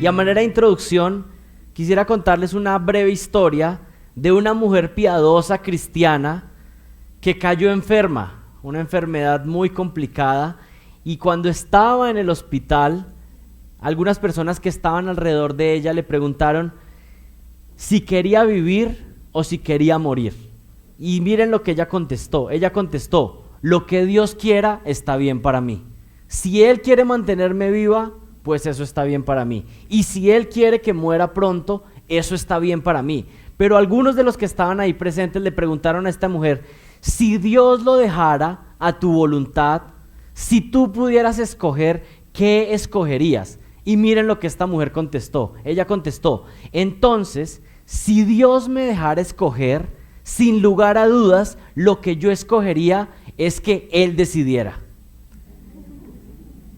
Y a manera de introducción, quisiera contarles una breve historia de una mujer piadosa cristiana que cayó enferma, una enfermedad muy complicada, y cuando estaba en el hospital, algunas personas que estaban alrededor de ella le preguntaron si quería vivir o si quería morir. Y miren lo que ella contestó. Ella contestó: lo que Dios quiera está bien para mí. Si Él quiere mantenerme viva, pues eso está bien para mí. Y si Él quiere que muera pronto, eso está bien para mí. Pero algunos de los que estaban ahí presentes le preguntaron a esta mujer: si Dios lo dejara a tu voluntad, si tú pudieras escoger, ¿qué escogerías? Y miren lo que esta mujer contestó. Ella contestó: entonces, si Dios me dejara escoger, sin lugar a dudas, lo que yo escogería es que Él decidiera.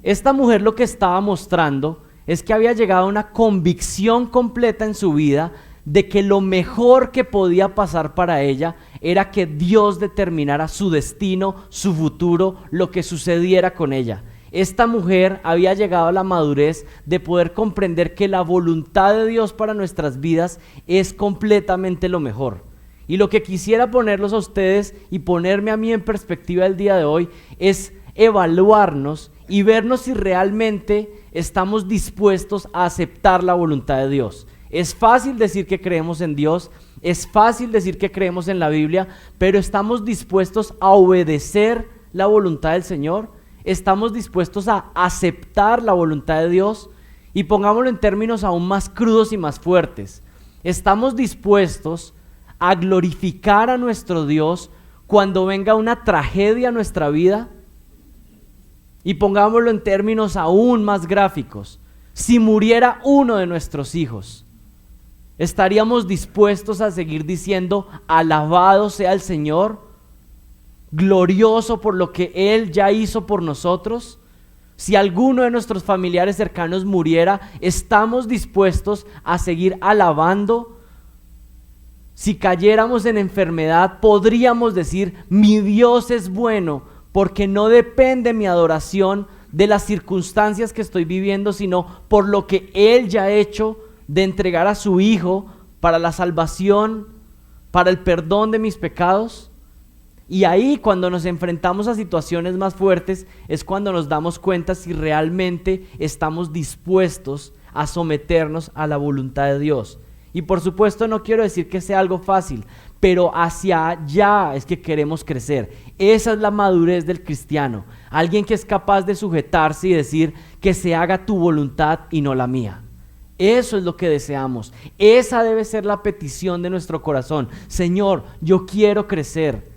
Esta mujer lo que estaba mostrando es que había llegado a una convicción completa en su vida de que lo mejor que podía pasar para ella era que Dios determinara su destino, su futuro, lo que sucediera con ella. Esta mujer había llegado a la madurez de poder comprender que la voluntad de Dios para nuestras vidas es completamente lo mejor. Y lo que quisiera ponerlos a ustedes y ponerme a mí en perspectiva el día de hoy es evaluarnos y vernos si realmente estamos dispuestos a aceptar la voluntad de Dios. Es fácil decir que creemos en Dios, es fácil decir que creemos en la Biblia, pero ¿estamos dispuestos a obedecer la voluntad del Señor? ¿Estamos dispuestos a aceptar la voluntad de Dios? Y pongámoslo en términos aún más crudos y más fuertes. ¿Estamos dispuestos a glorificar a nuestro Dios cuando venga una tragedia a nuestra vida? Y pongámoslo en términos aún más gráficos. Si muriera uno de nuestros hijos, ¿estaríamos dispuestos a seguir diciendo: alabado sea el Señor, glorioso por lo que Él ya hizo por nosotros? Si alguno de nuestros familiares cercanos muriera, ¿estamos dispuestos a seguir alabando? Si cayéramos en enfermedad, podríamos decir: mi Dios es bueno, porque no depende mi adoración de las circunstancias que estoy viviendo, sino por lo que Él ya ha hecho de entregar a su Hijo para la salvación, para el perdón de mis pecados. Y ahí, cuando nos enfrentamos a situaciones más fuertes, es cuando nos damos cuenta si realmente estamos dispuestos a someternos a la voluntad de Dios. Y por supuesto no quiero decir que sea algo fácil, pero hacia allá es que queremos crecer. Esa es la madurez del cristiano, alguien que es capaz de sujetarse y decir: que se haga tu voluntad y no la mía. Eso es lo que deseamos. Esa debe ser la petición de nuestro corazón. Señor, yo quiero crecer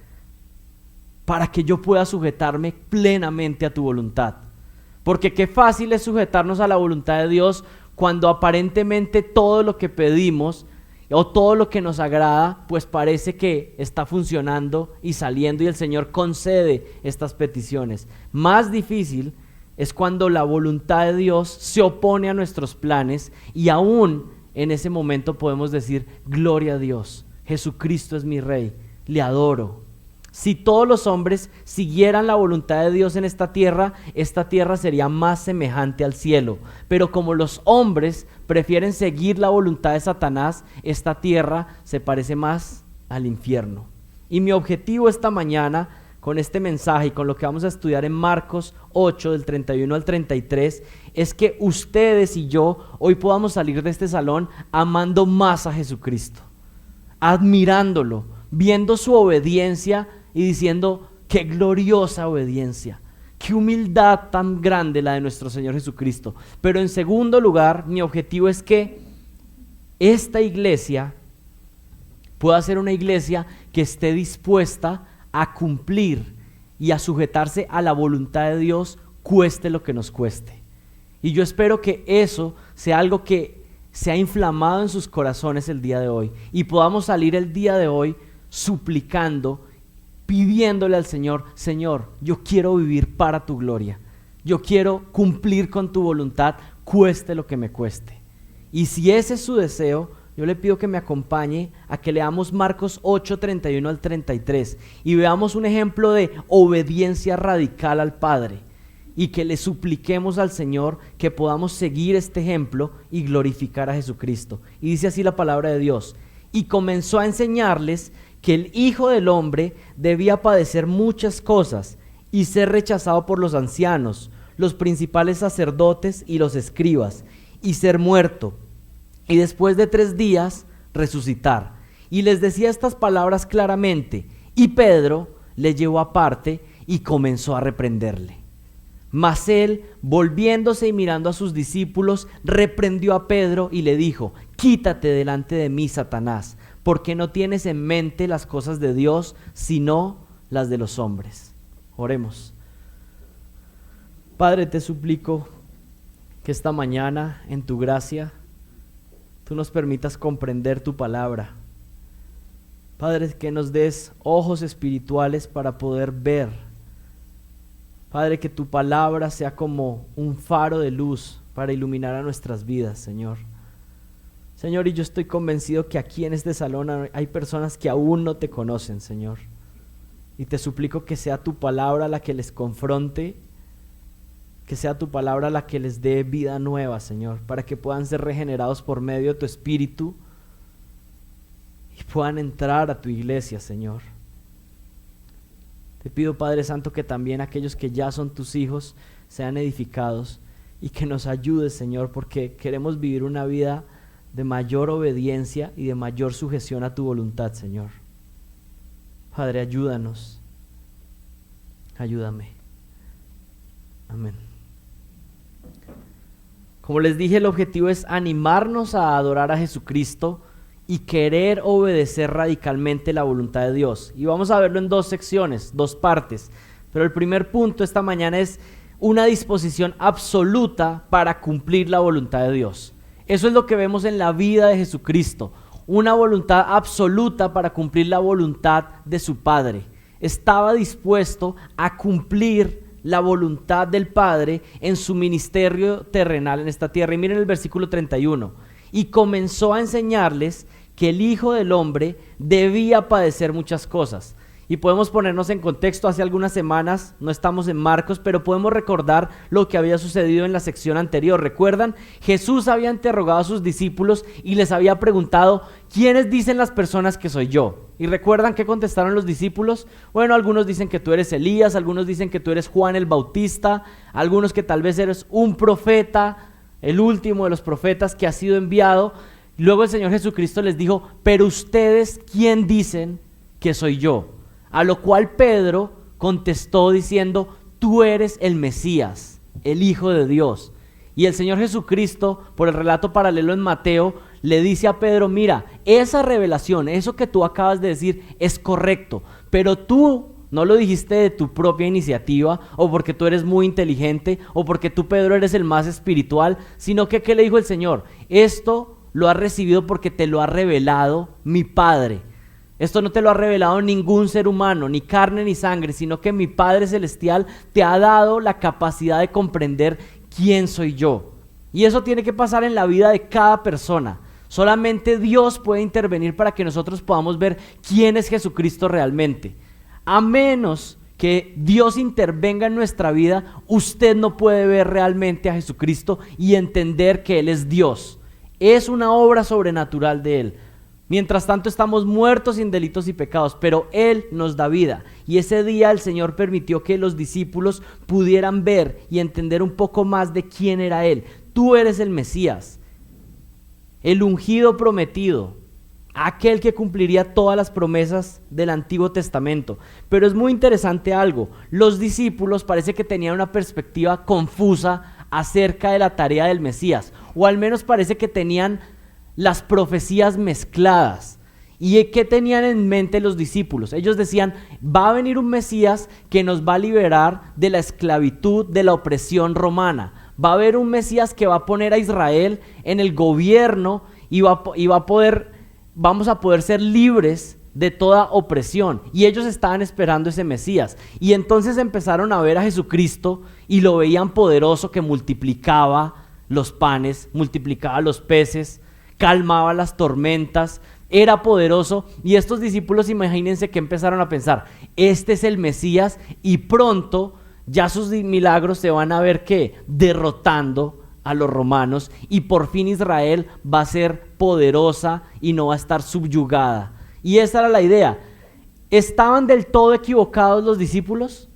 para que yo pueda sujetarme plenamente a tu voluntad. Porque qué fácil es sujetarnos a la voluntad de Dios cuando aparentemente todo lo que pedimos o todo lo que nos agrada, pues parece que está funcionando y saliendo, y el Señor concede estas peticiones. Más difícil es cuando la voluntad de Dios se opone a nuestros planes, y aún en ese momento podemos decir: gloria a Dios, Jesucristo es mi Rey, le adoro. Si todos los hombres siguieran la voluntad de Dios en esta tierra sería más semejante al cielo. Pero como los hombres prefieren seguir la voluntad de Satanás, esta tierra se parece más al infierno. Y mi objetivo esta mañana, con este mensaje y con lo que vamos a estudiar en Marcos 8, del 31 al 33, es que ustedes y yo hoy podamos salir de este salón amando más a Jesucristo, admirándolo, viendo su obediencia y diciendo: qué gloriosa obediencia, qué humildad tan grande la de nuestro Señor Jesucristo. Pero en segundo lugar, mi objetivo es que esta iglesia pueda ser una iglesia que esté dispuesta a cumplir y a sujetarse a la voluntad de Dios, cueste lo que nos cueste. Y yo espero que eso sea algo que se ha inflamado en sus corazones el día de hoy, y podamos salir el día de hoy suplicando, pidiéndole al Señor: Señor, yo quiero vivir para tu gloria, yo quiero cumplir con tu voluntad, cueste lo que me cueste. Y si ese es su deseo, yo le pido que me acompañe a que leamos Marcos 8, 31 al 33 y veamos un ejemplo de obediencia radical al Padre. y que le supliquemos al Señor que podamos seguir este ejemplo y glorificar a Jesucristo. Y dice así la palabra de Dios: y comenzó a enseñarles que el Hijo del Hombre debía padecer muchas cosas y ser rechazado por los ancianos, los principales sacerdotes y los escribas, y ser muerto, y después de 3 días resucitar. Y les decía estas palabras claramente, y Pedro le llevó aparte y comenzó a reprenderle. Mas él, volviéndose y mirando a sus discípulos, reprendió a Pedro y le dijo: quítate delante de mí, Satanás, porque no tienes en mente las cosas de Dios, sino las de los hombres. Oremos. Padre, te suplico que esta mañana, en tu gracia, tú nos permitas comprender tu palabra. Padre, que nos des ojos espirituales para poder ver. Padre, que tu palabra sea como un faro de luz para iluminar a nuestras vidas, Señor. Señor, y yo estoy convencido que aquí en este salón hay personas que aún no te conocen, Señor. Y te suplico que sea tu palabra la que les confronte, que sea tu palabra la que les dé vida nueva, Señor, para que puedan ser regenerados por medio de tu Espíritu y puedan entrar a tu iglesia, Señor. Te pido, Padre Santo, que también aquellos que ya son tus hijos sean edificados y que nos ayudes, Señor, porque queremos vivir una vida de mayor obediencia y de mayor sujeción a tu voluntad, Señor. Padre, ayúdanos. Ayúdame. Amén. Como les dije, el objetivo es animarnos a adorar a Jesucristo y querer obedecer radicalmente la voluntad de Dios. Y vamos a verlo en 2 secciones, 2 partes. Pero el primer punto esta mañana es una disposición absoluta para cumplir la voluntad de Dios. Eso es lo que vemos en la vida de Jesucristo, una voluntad absoluta para cumplir la voluntad de su Padre. Estaba dispuesto a cumplir la voluntad del Padre en su ministerio terrenal en esta tierra. Y miren el versículo 31. Y comenzó a enseñarles que el Hijo del Hombre debía padecer muchas cosas. Y podemos ponernos en contexto. Hace algunas semanas, no estamos en Marcos, pero podemos recordar lo que había sucedido en la sección anterior. ¿Recuerdan? Jesús había interrogado a sus discípulos y les había preguntado: ¿quiénes dicen las personas que soy yo? ¿Y recuerdan qué contestaron los discípulos? Bueno, algunos dicen que tú eres Elías, algunos dicen que tú eres Juan el Bautista, algunos que tal vez eres un profeta, el último de los profetas que ha sido enviado. Luego el Señor Jesucristo les dijo: pero ustedes, ¿quién dicen que soy yo? A lo cual Pedro contestó diciendo: tú eres el Mesías, el Hijo de Dios. Y el Señor Jesucristo, por el relato paralelo en Mateo, le dice a Pedro: mira, esa revelación, eso que tú acabas de decir es correcto, pero tú no lo dijiste de tu propia iniciativa, o porque tú eres muy inteligente, o porque tú, Pedro, eres el más espiritual, sino que, ¿qué le dijo el Señor? Esto lo has recibido porque te lo ha revelado mi Padre. Esto no te lo ha revelado ningún ser humano, ni carne ni sangre, sino que mi Padre Celestial te ha dado la capacidad de comprender quién soy yo. Y eso tiene que pasar en la vida de cada persona. Solamente Dios puede intervenir para que nosotros podamos ver quién es Jesucristo realmente. A menos que Dios intervenga en nuestra vida, usted no puede ver realmente a Jesucristo y entender que Él es Dios. Es una obra sobrenatural de Él. Mientras tanto estamos muertos en delitos y pecados, pero Él nos da vida. Y ese día el Señor permitió que los discípulos pudieran ver y entender un poco más de quién era Él. Tú eres el Mesías, el ungido prometido, aquel que cumpliría todas las promesas del Antiguo Testamento. Pero es muy interesante algo: los discípulos parece que tenían una perspectiva confusa acerca de la tarea del Mesías, o al menos parece que tenían las profecías mezcladas. ¿Y qué tenían en mente los discípulos? Ellos decían: va a venir un Mesías que nos va a liberar de la esclavitud, de la opresión romana. Va a haber un Mesías que va a poner a Israel en el gobierno y vamos a poder ser libres de toda opresión. Y ellos estaban esperando ese Mesías. Y entonces empezaron a ver a Jesucristo y lo veían poderoso, que multiplicaba los panes, multiplicaba los peces, calmaba las tormentas, era poderoso. Y estos discípulos, imagínense que empezaron a pensar: este es el Mesías, y pronto Ya sus milagros se van a ver que derrotando a los romanos, y por fin Israel va a ser poderosa y no va a estar subyugada. Y esa era la idea. ¿Estaban del todo equivocados los discípulos?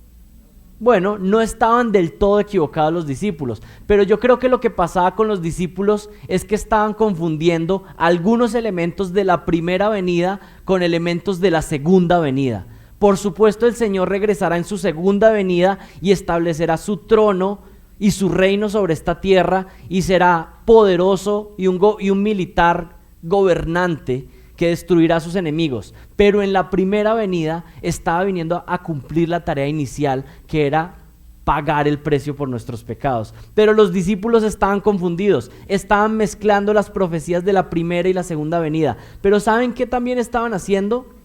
Bueno, no estaban del todo equivocados los discípulos, pero yo creo que lo que pasaba con los discípulos es que estaban confundiendo algunos elementos de la primera venida con elementos de la segunda venida. Por supuesto, el Señor regresará en su segunda venida y establecerá su trono y su reino sobre esta tierra, y será poderoso y un militar gobernante que destruirá a sus enemigos. Pero en la primera venida estaba viniendo a cumplir la tarea inicial, que era pagar el precio por nuestros pecados. Pero los discípulos estaban confundidos, estaban mezclando las profecías de la primera y la segunda venida. Pero ¿saben qué también estaban haciendo?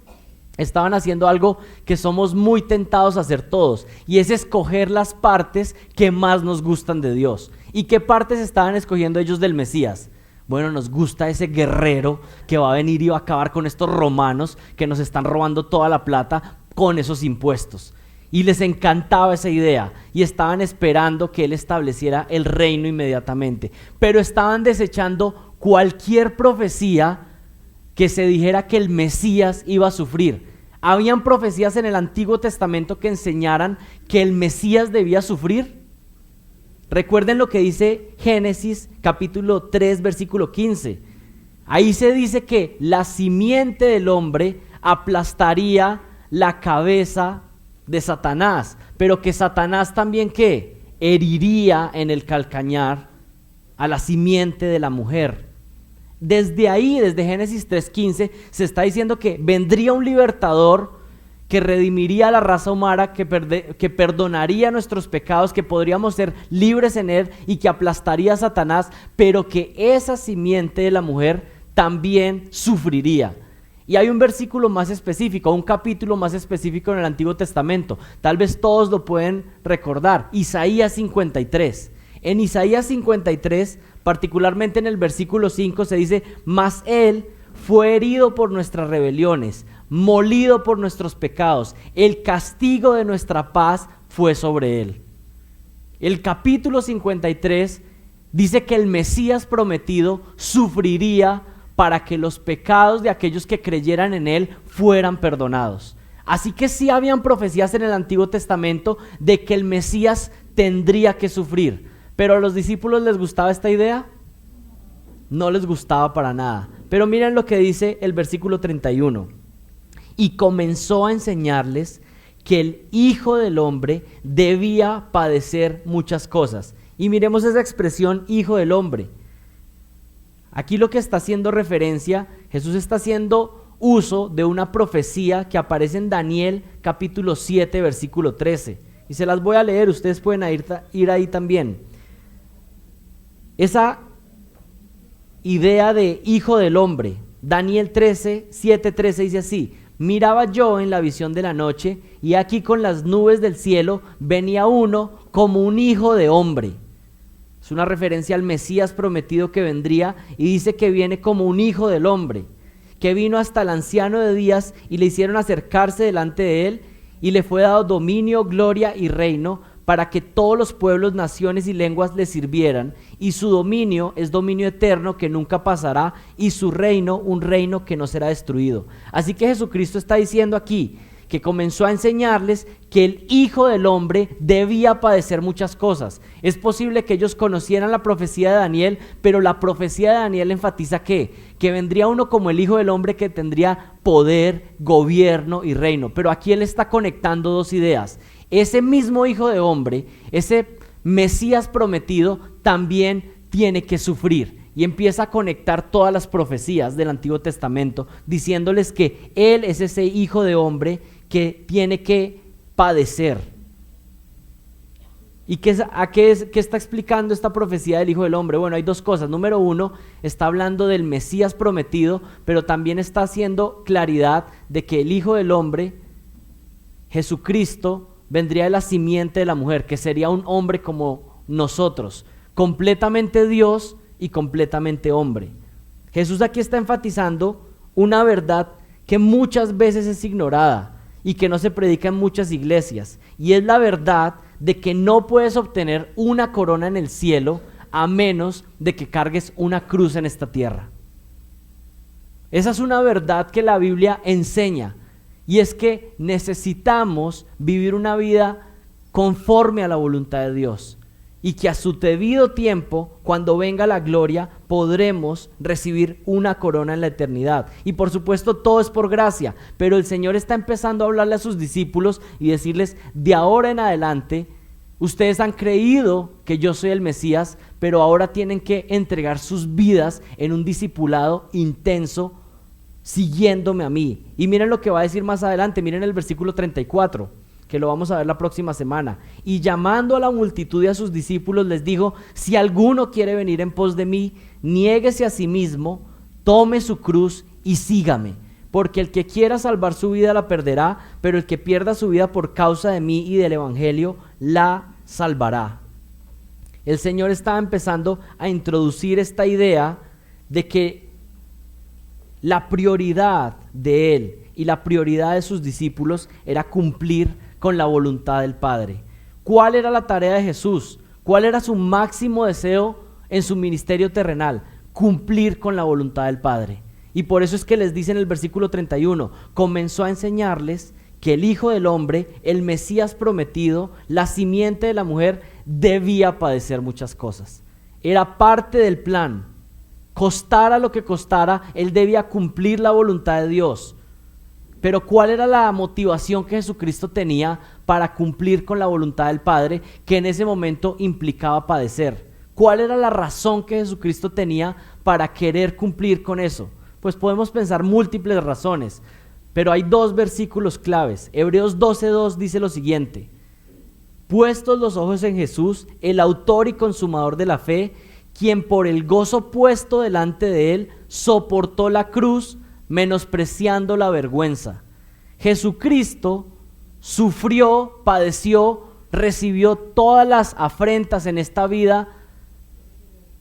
Estaban haciendo algo que somos muy tentados a hacer todos, y es escoger las partes que más nos gustan de Dios. ¿Y qué partes estaban escogiendo ellos del Mesías? Bueno, nos gusta ese guerrero que va a venir y va a acabar con estos romanos que nos están robando toda la plata con esos impuestos. Y les encantaba esa idea y estaban esperando que él estableciera el reino inmediatamente. Pero estaban desechando cualquier profecía que se dijera que el Mesías iba a sufrir. ¿Habían profecías en el Antiguo Testamento que enseñaran que el Mesías debía sufrir? Recuerden lo que dice Génesis capítulo 3 versículo 15. Ahí se dice que la simiente del hombre aplastaría la cabeza de Satanás, pero que Satanás también ¿qué? Heriría en el calcañar a la simiente de la mujer. Desde ahí, desde Génesis 3:15, se está diciendo que vendría un libertador que redimiría a la raza humana, que perdonaría nuestros pecados, que podríamos ser libres en él y que aplastaría a Satanás, pero que esa simiente de la mujer también sufriría. Y hay un versículo más específico, un capítulo más específico en el Antiguo Testamento. Tal vez todos lo pueden recordar, Isaías 53. En Isaías 53, particularmente en el versículo 5, se dice: mas él fue herido por nuestras rebeliones, molido por nuestros pecados, el castigo de nuestra paz fue sobre él. El capítulo 53 dice que el Mesías prometido sufriría para que los pecados de aquellos que creyeran en él fueran perdonados. Así que sí habían profecías en el Antiguo Testamento de que el Mesías tendría que sufrir. ¿Pero a los discípulos les gustaba esta idea? No les gustaba para nada. Pero miren lo que dice el versículo 31. Y comenzó a enseñarles que el Hijo del Hombre debía padecer muchas cosas. Y miremos esa expresión, Hijo del Hombre. Aquí lo que está haciendo referencia, Jesús está haciendo uso de una profecía que aparece en Daniel capítulo 7 versículo 13. Y se las voy a leer, ustedes pueden ir ahí también. Esa idea de Hijo del Hombre, Daniel 7:13 dice así: miraba yo en la visión de la noche, y aquí con las nubes del cielo venía uno como un hijo de hombre. Es una referencia al Mesías prometido que vendría, y dice que viene como un hijo del hombre, que vino hasta el anciano de días y le hicieron acercarse delante de él, y le fue dado dominio, gloria y reino, para que todos los pueblos, naciones y lenguas le sirvieran, y su dominio es dominio eterno que nunca pasará, y su reino un reino que no será destruido. Así que Jesucristo está diciendo aquí que comenzó a enseñarles que el Hijo del Hombre debía padecer muchas cosas. Es posible que ellos conocieran la profecía de Daniel, pero la profecía de Daniel enfatiza que vendría uno como el Hijo del Hombre que tendría poder, gobierno y reino. Pero aquí él está conectando dos ideas. Ese mismo Hijo de Hombre, ese Mesías prometido, también tiene que sufrir. Y empieza a conectar todas las profecías del Antiguo Testamento, diciéndoles que Él es ese Hijo de Hombre que tiene que padecer. ¿Y qué está explicando esta profecía del Hijo del Hombre? Bueno, hay dos cosas. Número uno, está hablando del Mesías prometido, pero también está haciendo claridad de que el Hijo del Hombre, Jesucristo, vendría de la simiente de la mujer, que sería un hombre como nosotros, completamente Dios y completamente hombre. Jesús aquí está enfatizando una verdad que muchas veces es ignorada y que no se predica en muchas iglesias, y es la verdad de que no puedes obtener una corona en el cielo a menos de que cargues una cruz en esta tierra. Esa es una verdad que la Biblia enseña, y es que necesitamos vivir una vida conforme a la voluntad de Dios, y que a su debido tiempo, cuando venga la gloria, podremos recibir una corona en la eternidad. Y por supuesto todo es por gracia, pero el Señor está empezando a hablarle a sus discípulos y decirles: de ahora en adelante, ustedes han creído que yo soy el Mesías, pero ahora tienen que entregar sus vidas en un discipulado intenso, siguiéndome a mí. Y miren lo que va a decir más adelante, miren el versículo 34, que lo vamos a ver la próxima semana. Y llamando a la multitud y a sus discípulos les dijo: si alguno quiere venir en pos de mí, niéguese a sí mismo, tome su cruz y sígame. Porque el que quiera salvar su vida la perderá, pero el que pierda su vida por causa de mí y del evangelio la salvará. El Señor estaba empezando a introducir esta idea de que la prioridad de Él y la prioridad de sus discípulos era cumplir con la voluntad del Padre. ¿Cuál era la tarea de Jesús? ¿Cuál era su máximo deseo en su ministerio terrenal? Cumplir con la voluntad del Padre. Y por eso es que les dice en el versículo 31, comenzó a enseñarles que el Hijo del Hombre, el Mesías prometido, la simiente de la mujer, debía padecer muchas cosas. Era parte del plan. Costara lo que costara, Él debía cumplir la voluntad de Dios. Pero ¿cuál era la motivación que Jesucristo tenía para cumplir con la voluntad del Padre, que en ese momento implicaba padecer? ¿Cuál era la razón que Jesucristo tenía para querer cumplir con eso? Pues podemos pensar múltiples razones, pero hay dos versículos claves. Hebreos 12:2 dice lo siguiente: puestos los ojos en Jesús, el autor y consumador de la fe, quien por el gozo puesto delante de él soportó la cruz, menospreciando la vergüenza. Jesucristo sufrió, padeció, recibió todas las afrentas en esta vida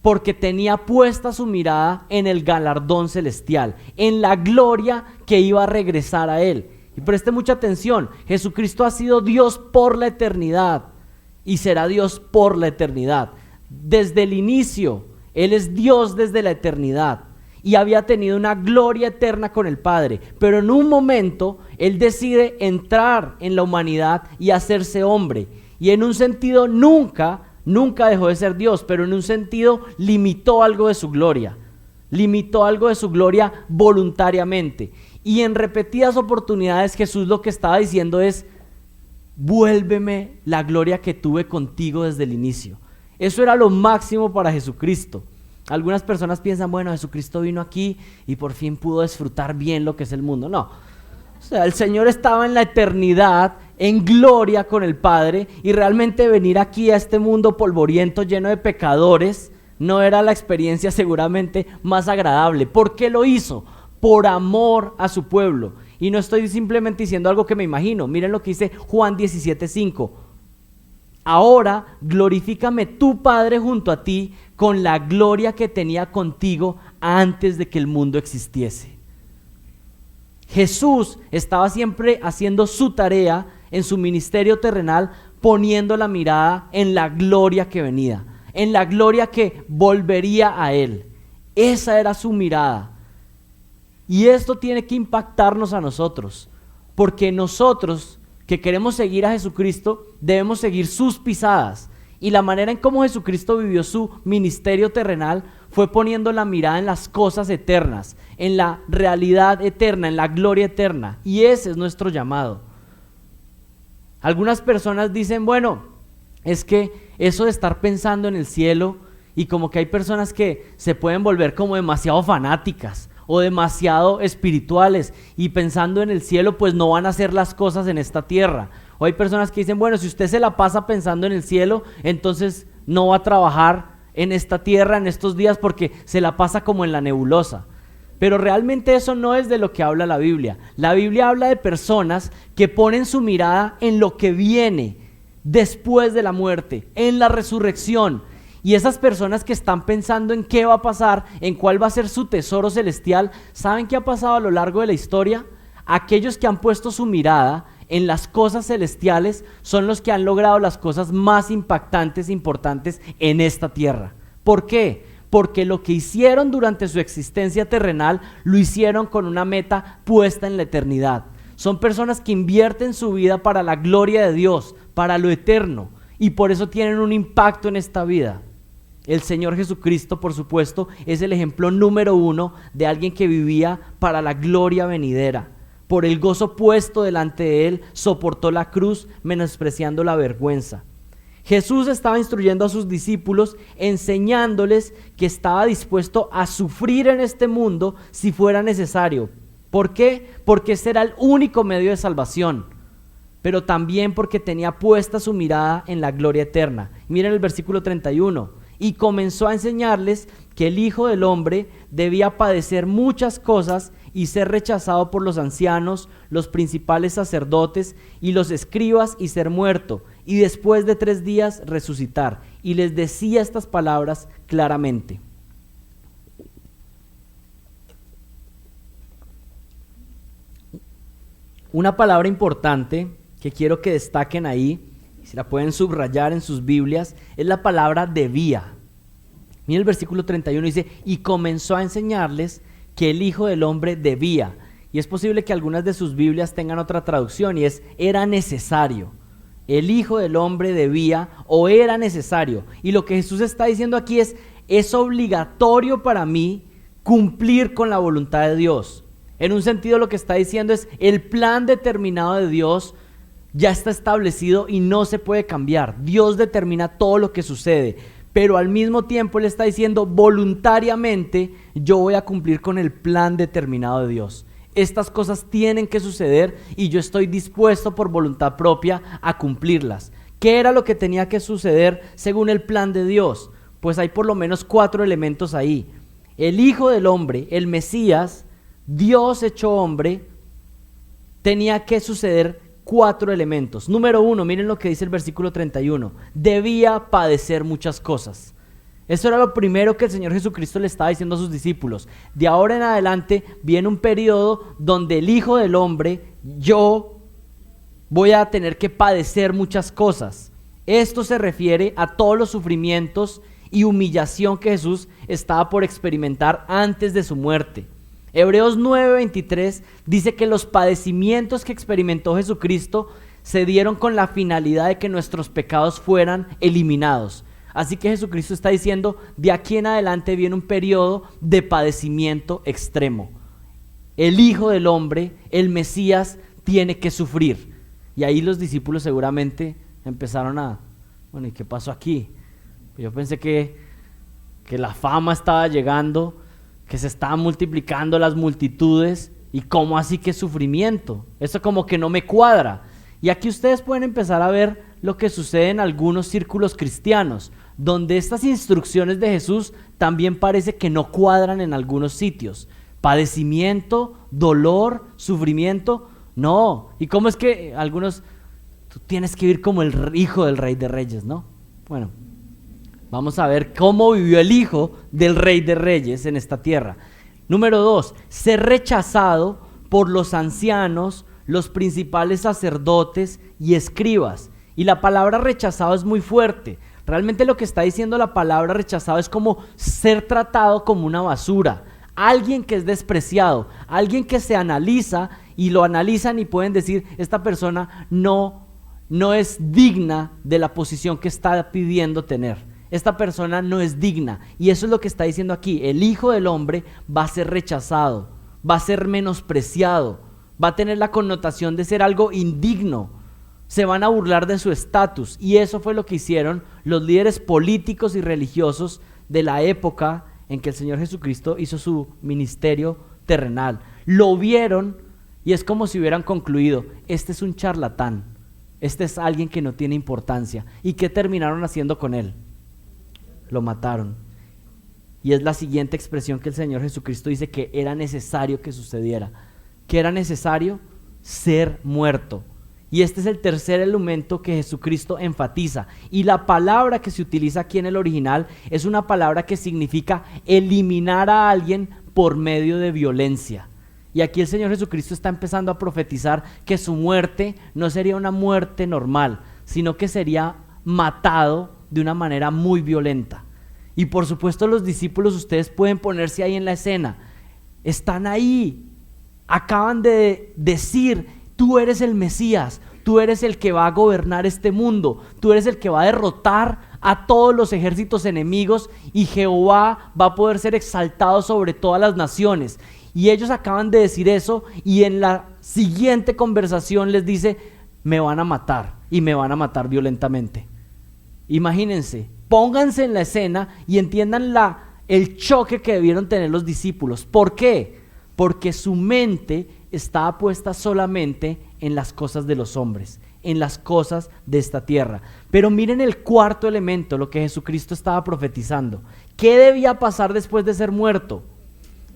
porque tenía puesta su mirada en el galardón celestial, en la gloria que iba a regresar a él. Y preste mucha atención, Jesucristo ha sido Dios por la eternidad y será Dios por la eternidad. Desde el inicio, Él es Dios desde la eternidad y había tenido una gloria eterna con el Padre, pero en un momento Él decide entrar en la humanidad y hacerse hombre, y en un sentido nunca dejó de ser Dios, pero en un sentido limitó algo de su gloria voluntariamente, y en repetidas oportunidades Jesús lo que estaba diciendo es: vuélveme la gloria que tuve contigo desde el inicio. Eso era lo máximo para Jesucristo. Algunas personas piensan: bueno, Jesucristo vino aquí y por fin pudo disfrutar bien lo que es el mundo. No, o sea, el Señor estaba en la eternidad, en gloria con el Padre, y realmente venir aquí a este mundo polvoriento, lleno de pecadores, no era la experiencia seguramente más agradable. ¿Por qué lo hizo? Por amor a su pueblo. Y no estoy simplemente diciendo algo que me imagino. Miren lo que dice Juan 17:5. Ahora glorifícame tu Padre junto a ti con la gloria que tenía contigo antes de que el mundo existiese. Jesús estaba siempre haciendo su tarea en su ministerio terrenal, poniendo la mirada en la gloria que venía, en la gloria que volvería a Él. Esa era su mirada. Y esto tiene que impactarnos a nosotros, porque nosotros que queremos seguir a Jesucristo, debemos seguir sus pisadas. Y la manera en cómo Jesucristo vivió su ministerio terrenal fue poniendo la mirada en las cosas eternas, en la realidad eterna, en la gloria eterna. Y ese es nuestro llamado. Algunas personas dicen: bueno, es que eso de estar pensando en el cielo, y como que hay personas que se pueden volver como demasiado fanáticas o demasiado espirituales, y pensando en el cielo pues no van a hacer las cosas en esta tierra. O hay personas que dicen: bueno, si usted se la pasa pensando en el cielo, entonces no va a trabajar en esta tierra en estos días porque se la pasa como en la nebulosa. Pero realmente eso no es de lo que habla la Biblia. La Biblia habla de personas que ponen su mirada en lo que viene después de la muerte, en la resurrección. Y esas personas que están pensando en qué va a pasar, en cuál va a ser su tesoro celestial, ¿saben qué ha pasado a lo largo de la historia? Aquellos que han puesto su mirada en las cosas celestiales son los que han logrado las cosas más impactantes e importantes en esta tierra. ¿Por qué? Porque lo que hicieron durante su existencia terrenal lo hicieron con una meta puesta en la eternidad. Son personas que invierten su vida para la gloria de Dios, para lo eterno, y por eso tienen un impacto en esta vida. El Señor Jesucristo, por supuesto, es el ejemplo número 1 de alguien que vivía para la gloria venidera. Por el gozo puesto delante de él, soportó la cruz, menospreciando la vergüenza. Jesús estaba instruyendo a sus discípulos, enseñándoles que estaba dispuesto a sufrir en este mundo si fuera necesario. ¿Por qué? Porque ese era el único medio de salvación, pero también porque tenía puesta su mirada en la gloria eterna. Miren el versículo 31. Y comenzó a enseñarles que el Hijo del Hombre debía padecer muchas cosas y ser rechazado por los ancianos, los principales sacerdotes y los escribas y ser muerto, y después de 3 días resucitar. Y les decía estas palabras claramente. Una palabra importante que quiero que destaquen ahí, si la pueden subrayar en sus Biblias, es la palabra debía. Miren el versículo 31, dice, y comenzó a enseñarles que el Hijo del Hombre debía. Y es posible que algunas de sus Biblias tengan otra traducción y es, era necesario. El Hijo del Hombre debía o era necesario. Y lo que Jesús está diciendo aquí es obligatorio para mí cumplir con la voluntad de Dios. En un sentido lo que está diciendo es, el plan determinado de Dios ya está establecido y no se puede cambiar. Dios determina todo lo que sucede, pero al mismo tiempo Él está diciendo voluntariamente yo voy a cumplir con el plan determinado de Dios. Estas cosas tienen que suceder y yo estoy dispuesto por voluntad propia a cumplirlas. ¿Qué era lo que tenía que suceder según el plan de Dios? Pues hay por lo menos 4 elementos ahí. El Hijo del Hombre, el Mesías, Dios hecho hombre, tenía que suceder 4 elementos. Número 1, miren lo que dice el versículo 31. Debía padecer muchas cosas. Eso era lo primero que el Señor Jesucristo le estaba diciendo a sus discípulos. De ahora en adelante viene un periodo donde el Hijo del Hombre, yo voy a tener que padecer muchas cosas. Esto se refiere a todos los sufrimientos y humillación que Jesús estaba por experimentar antes de su muerte. Hebreos 9:23 dice que los padecimientos que experimentó Jesucristo se dieron con la finalidad de que nuestros pecados fueran eliminados. Así que Jesucristo está diciendo, de aquí en adelante viene un periodo de padecimiento extremo. El Hijo del Hombre, el Mesías, tiene que sufrir. Y ahí los discípulos seguramente empezaron bueno, ¿y qué pasó aquí? Yo pensé que la fama estaba llegando, que se estaban multiplicando las multitudes, y cómo así que sufrimiento, eso como que no me cuadra. Y aquí ustedes pueden empezar a ver lo que sucede en algunos círculos cristianos, donde estas instrucciones de Jesús también parece que no cuadran en algunos sitios. Padecimiento, dolor, sufrimiento, no. ¿Y cómo es que algunos, tú tienes que vivir como el hijo del Rey de Reyes, ¿no? Bueno, vamos a ver cómo vivió el Hijo del Rey de Reyes en esta tierra. Número 2, ser rechazado por los ancianos, los principales sacerdotes y escribas. Y la palabra rechazado es muy fuerte. Realmente lo que está diciendo la palabra rechazado es como ser tratado como una basura. Alguien que es despreciado, alguien que se analiza y lo analizan y pueden decir, esta persona no es digna de la posición que está pidiendo tener. Esta persona no es digna, y eso es lo que está diciendo aquí. El Hijo del Hombre va a ser rechazado, va a ser menospreciado, va a tener la connotación de ser algo indigno. Se van a burlar de su estatus, y eso fue lo que hicieron los líderes políticos y religiosos de la época en que el Señor Jesucristo hizo su ministerio terrenal. Lo vieron y es como si hubieran concluido, este es un charlatán, este es alguien que no tiene importancia. ¿Y qué terminaron haciendo con él? Lo mataron. Y es la siguiente expresión que el Señor Jesucristo dice que era necesario que sucediera. ¿Qué era necesario? Ser muerto. Y este es el tercer elemento que Jesucristo enfatiza. Y la palabra que se utiliza aquí en el original es una palabra que significa eliminar a alguien por medio de violencia. Y aquí el Señor Jesucristo está empezando a profetizar que su muerte no sería una muerte normal, sino que sería matado de una manera muy violenta. Y por supuesto los discípulos, ustedes pueden ponerse ahí en la escena, están ahí, acaban de decir, tú eres el Mesías, tú eres el que va a gobernar este mundo, tú eres el que va a derrotar a todos los ejércitos enemigos y Jehová va a poder ser exaltado sobre todas las naciones. Y ellos acaban de decir eso y en la siguiente conversación les dice, me van a matar y me van a matar violentamente. Imagínense, pónganse en la escena y entiendan el choque que debieron tener los discípulos. ¿Por qué? Porque su mente estaba puesta solamente en las cosas de los hombres, en las cosas de esta tierra. Pero miren el cuarto elemento, lo que Jesucristo estaba profetizando. ¿Qué debía pasar después de ser muerto?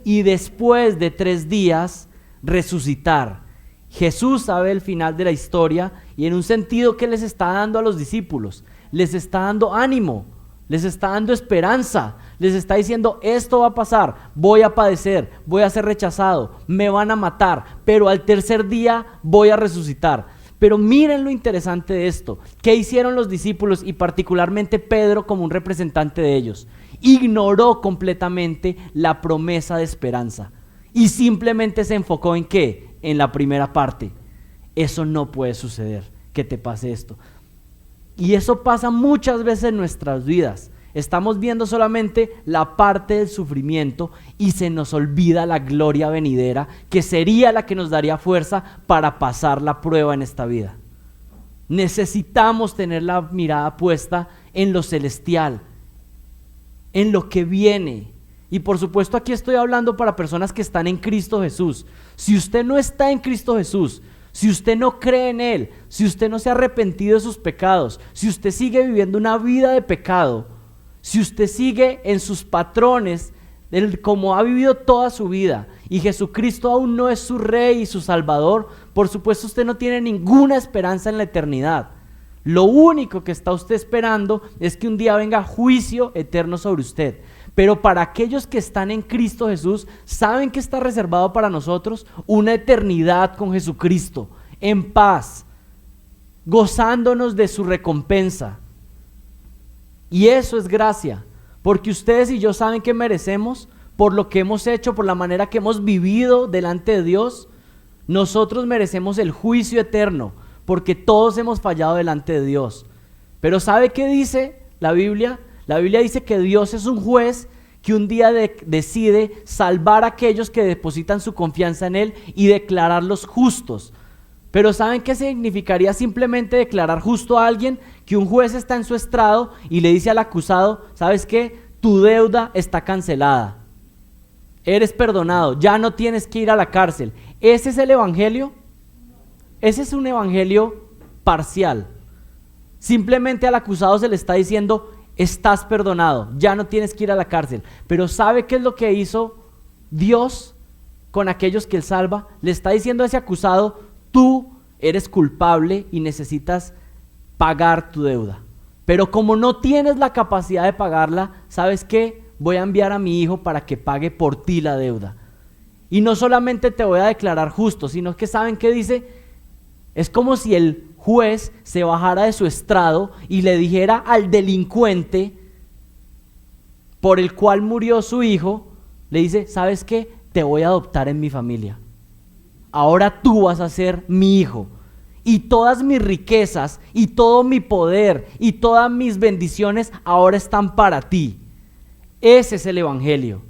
Y después de 3 días resucitar. Jesús sabe el final de la historia y en un sentido, ¿qué les está dando a los discípulos? Les está dando ánimo, les está dando esperanza, les está diciendo, esto va a pasar, voy a padecer, voy a ser rechazado, me van a matar, pero al 3er día voy a resucitar. Pero miren lo interesante de esto, ¿qué hicieron los discípulos y particularmente Pedro como un representante de ellos? Ignoró completamente la promesa de esperanza y simplemente se enfocó en ¿qué? En la primera parte. Eso no puede suceder, que te pase esto. Y eso pasa muchas veces en nuestras vidas. Estamos viendo solamente la parte del sufrimiento y se nos olvida la gloria venidera, que sería la que nos daría fuerza para pasar la prueba en esta vida. Necesitamos tener la mirada puesta en lo celestial, en lo que viene. Y por supuesto aquí estoy hablando para personas que están en Cristo Jesús. Si usted no está en Cristo Jesús, si usted no cree en Él, si usted no se ha arrepentido de sus pecados, si usted sigue viviendo una vida de pecado, si usted sigue en sus patrones como ha vivido toda su vida y Jesucristo aún no es su Rey y su Salvador, por supuesto usted no tiene ninguna esperanza en la eternidad. Lo único que está usted esperando es que un día venga juicio eterno sobre usted. Pero para aquellos que están en Cristo Jesús, ¿saben qué está reservado para nosotros? Una eternidad con Jesucristo, en paz, gozándonos de su recompensa. Y eso es gracia, porque ustedes y yo saben que merecemos por lo que hemos hecho, por la manera que hemos vivido delante de Dios. Nosotros merecemos el juicio eterno, porque todos hemos fallado delante de Dios. Pero ¿sabe qué dice la Biblia? La Biblia dice que Dios es un juez que un día decide salvar a aquellos que depositan su confianza en Él y declararlos justos. Pero ¿saben qué significaría simplemente declarar justo a alguien? Que un juez está en su estrado y le dice al acusado, ¿sabes qué? Tu deuda está cancelada. Eres perdonado, ya no tienes que ir a la cárcel. ¿Ese es el evangelio? Ese es un evangelio parcial. Simplemente al acusado se le está diciendo, estás perdonado, ya no tienes que ir a la cárcel. Pero ¿sabe qué es lo que hizo Dios con aquellos que Él salva? Le está diciendo a ese acusado, tú eres culpable y necesitas pagar tu deuda. Pero como no tienes la capacidad de pagarla, ¿sabes qué? Voy a enviar a mi hijo para que pague por ti la deuda. Y no solamente te voy a declarar justo, sino que ¿saben qué dice? Es como si el juez se bajara de su estrado y le dijera al delincuente por el cual murió su hijo, le dice, ¿sabes qué? Te voy a adoptar en mi familia. Ahora tú vas a ser mi hijo. Y todas mis riquezas y todo mi poder y todas mis bendiciones ahora están para ti. Ese es el evangelio.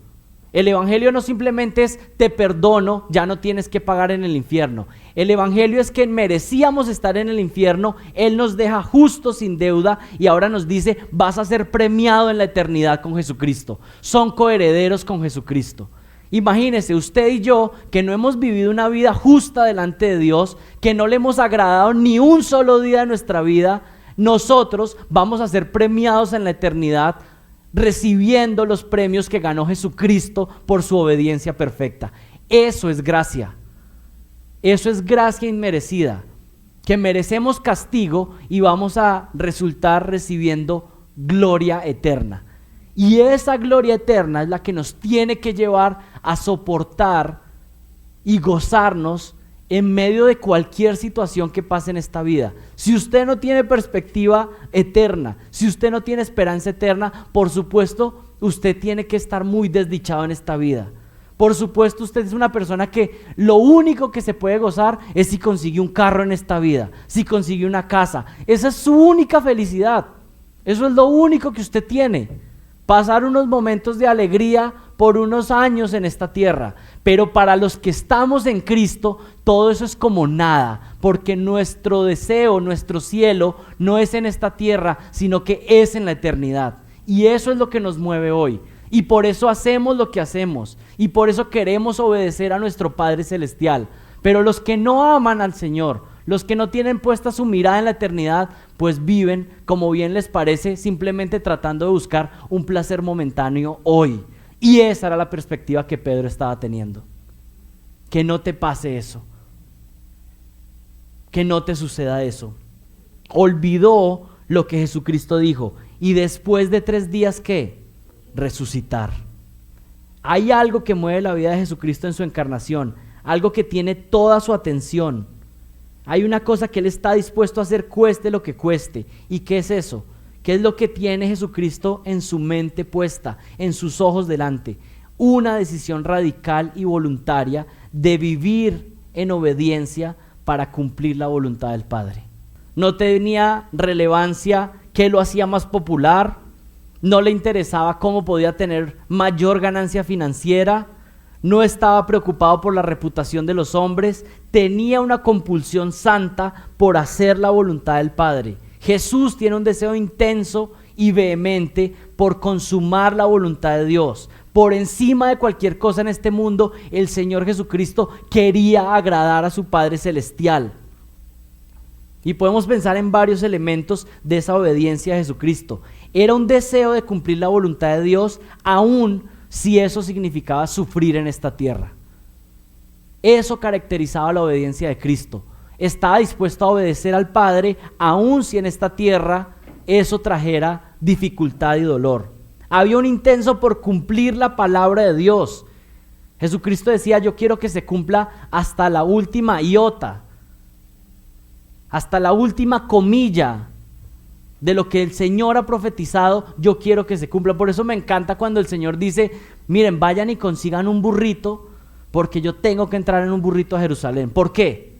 El evangelio no simplemente es te perdono, ya no tienes que pagar en el infierno. El evangelio es que merecíamos estar en el infierno, Él nos deja justos sin deuda y ahora nos dice vas a ser premiado en la eternidad con Jesucristo. Son coherederos con Jesucristo. Imagínese usted y yo que no hemos vivido una vida justa delante de Dios, que no le hemos agradado ni un solo día de nuestra vida, nosotros vamos a ser premiados en la eternidad recibiendo los premios que ganó Jesucristo por su obediencia perfecta. Eso es gracia. Eso es gracia inmerecida, que merecemos castigo y vamos a resultar recibiendo gloria eterna. Y esa gloria eterna es la que nos tiene que llevar a soportar y gozarnos en medio de cualquier situación que pase en esta vida. Si usted no tiene perspectiva eterna, si usted no tiene esperanza eterna, por supuesto, usted tiene que estar muy desdichado en esta vida. Por supuesto, usted es una persona que lo único que se puede gozar es si consigue un carro en esta vida, si consigue una casa. Esa es su única felicidad. Eso es lo único que usted tiene. Pasar unos momentos de alegría por unos años en esta tierra. Pero para los que estamos en Cristo, todo eso es como nada, porque nuestro deseo, nuestro cielo, no es en esta tierra, sino que es en la eternidad. Y eso es lo que nos mueve hoy. Y por eso hacemos lo que hacemos. Y por eso queremos obedecer a nuestro Padre Celestial. Pero los que no aman al Señor, los que no tienen puesta su mirada en la eternidad, pues viven como bien les parece, simplemente tratando de buscar un placer momentáneo hoy. Y esa era la perspectiva que Pedro estaba teniendo. Que no te pase eso. Que no te suceda eso. Olvidó lo que Jesucristo dijo. Y después de 3 días, ¿qué? Resucitar. Hay algo que mueve la vida de Jesucristo en su encarnación. Algo que tiene toda su atención. Hay una cosa que Él está dispuesto a hacer, cueste lo que cueste. ¿Y qué es eso? ¿Qué es lo que tiene Jesucristo en su mente puesta, en sus ojos delante? Una decisión radical y voluntaria de vivir en obediencia para cumplir la voluntad del Padre. No tenía relevancia qué lo hacía más popular, no le interesaba cómo podía tener mayor ganancia financiera, no estaba preocupado por la reputación de los hombres, tenía una compulsión santa por hacer la voluntad del Padre. Jesús tiene un deseo intenso y vehemente por consumar la voluntad de Dios. Por encima de cualquier cosa en este mundo, el Señor Jesucristo quería agradar a su Padre Celestial. Y podemos pensar en varios elementos de esa obediencia a Jesucristo. Era un deseo de cumplir la voluntad de Dios, aun si eso significaba sufrir en esta tierra. Eso caracterizaba la obediencia de Cristo. Estaba dispuesto a obedecer al Padre, aun si en esta tierra eso trajera dificultad y dolor. Había un intenso por cumplir la palabra de Dios. Jesucristo decía: yo quiero que se cumpla hasta la última iota, hasta la última comilla de lo que el Señor ha profetizado. Yo quiero que se cumpla. Por eso me encanta cuando el Señor dice: miren, vayan y consigan un burrito, porque yo tengo que entrar en un burrito a Jerusalén. ¿Por qué?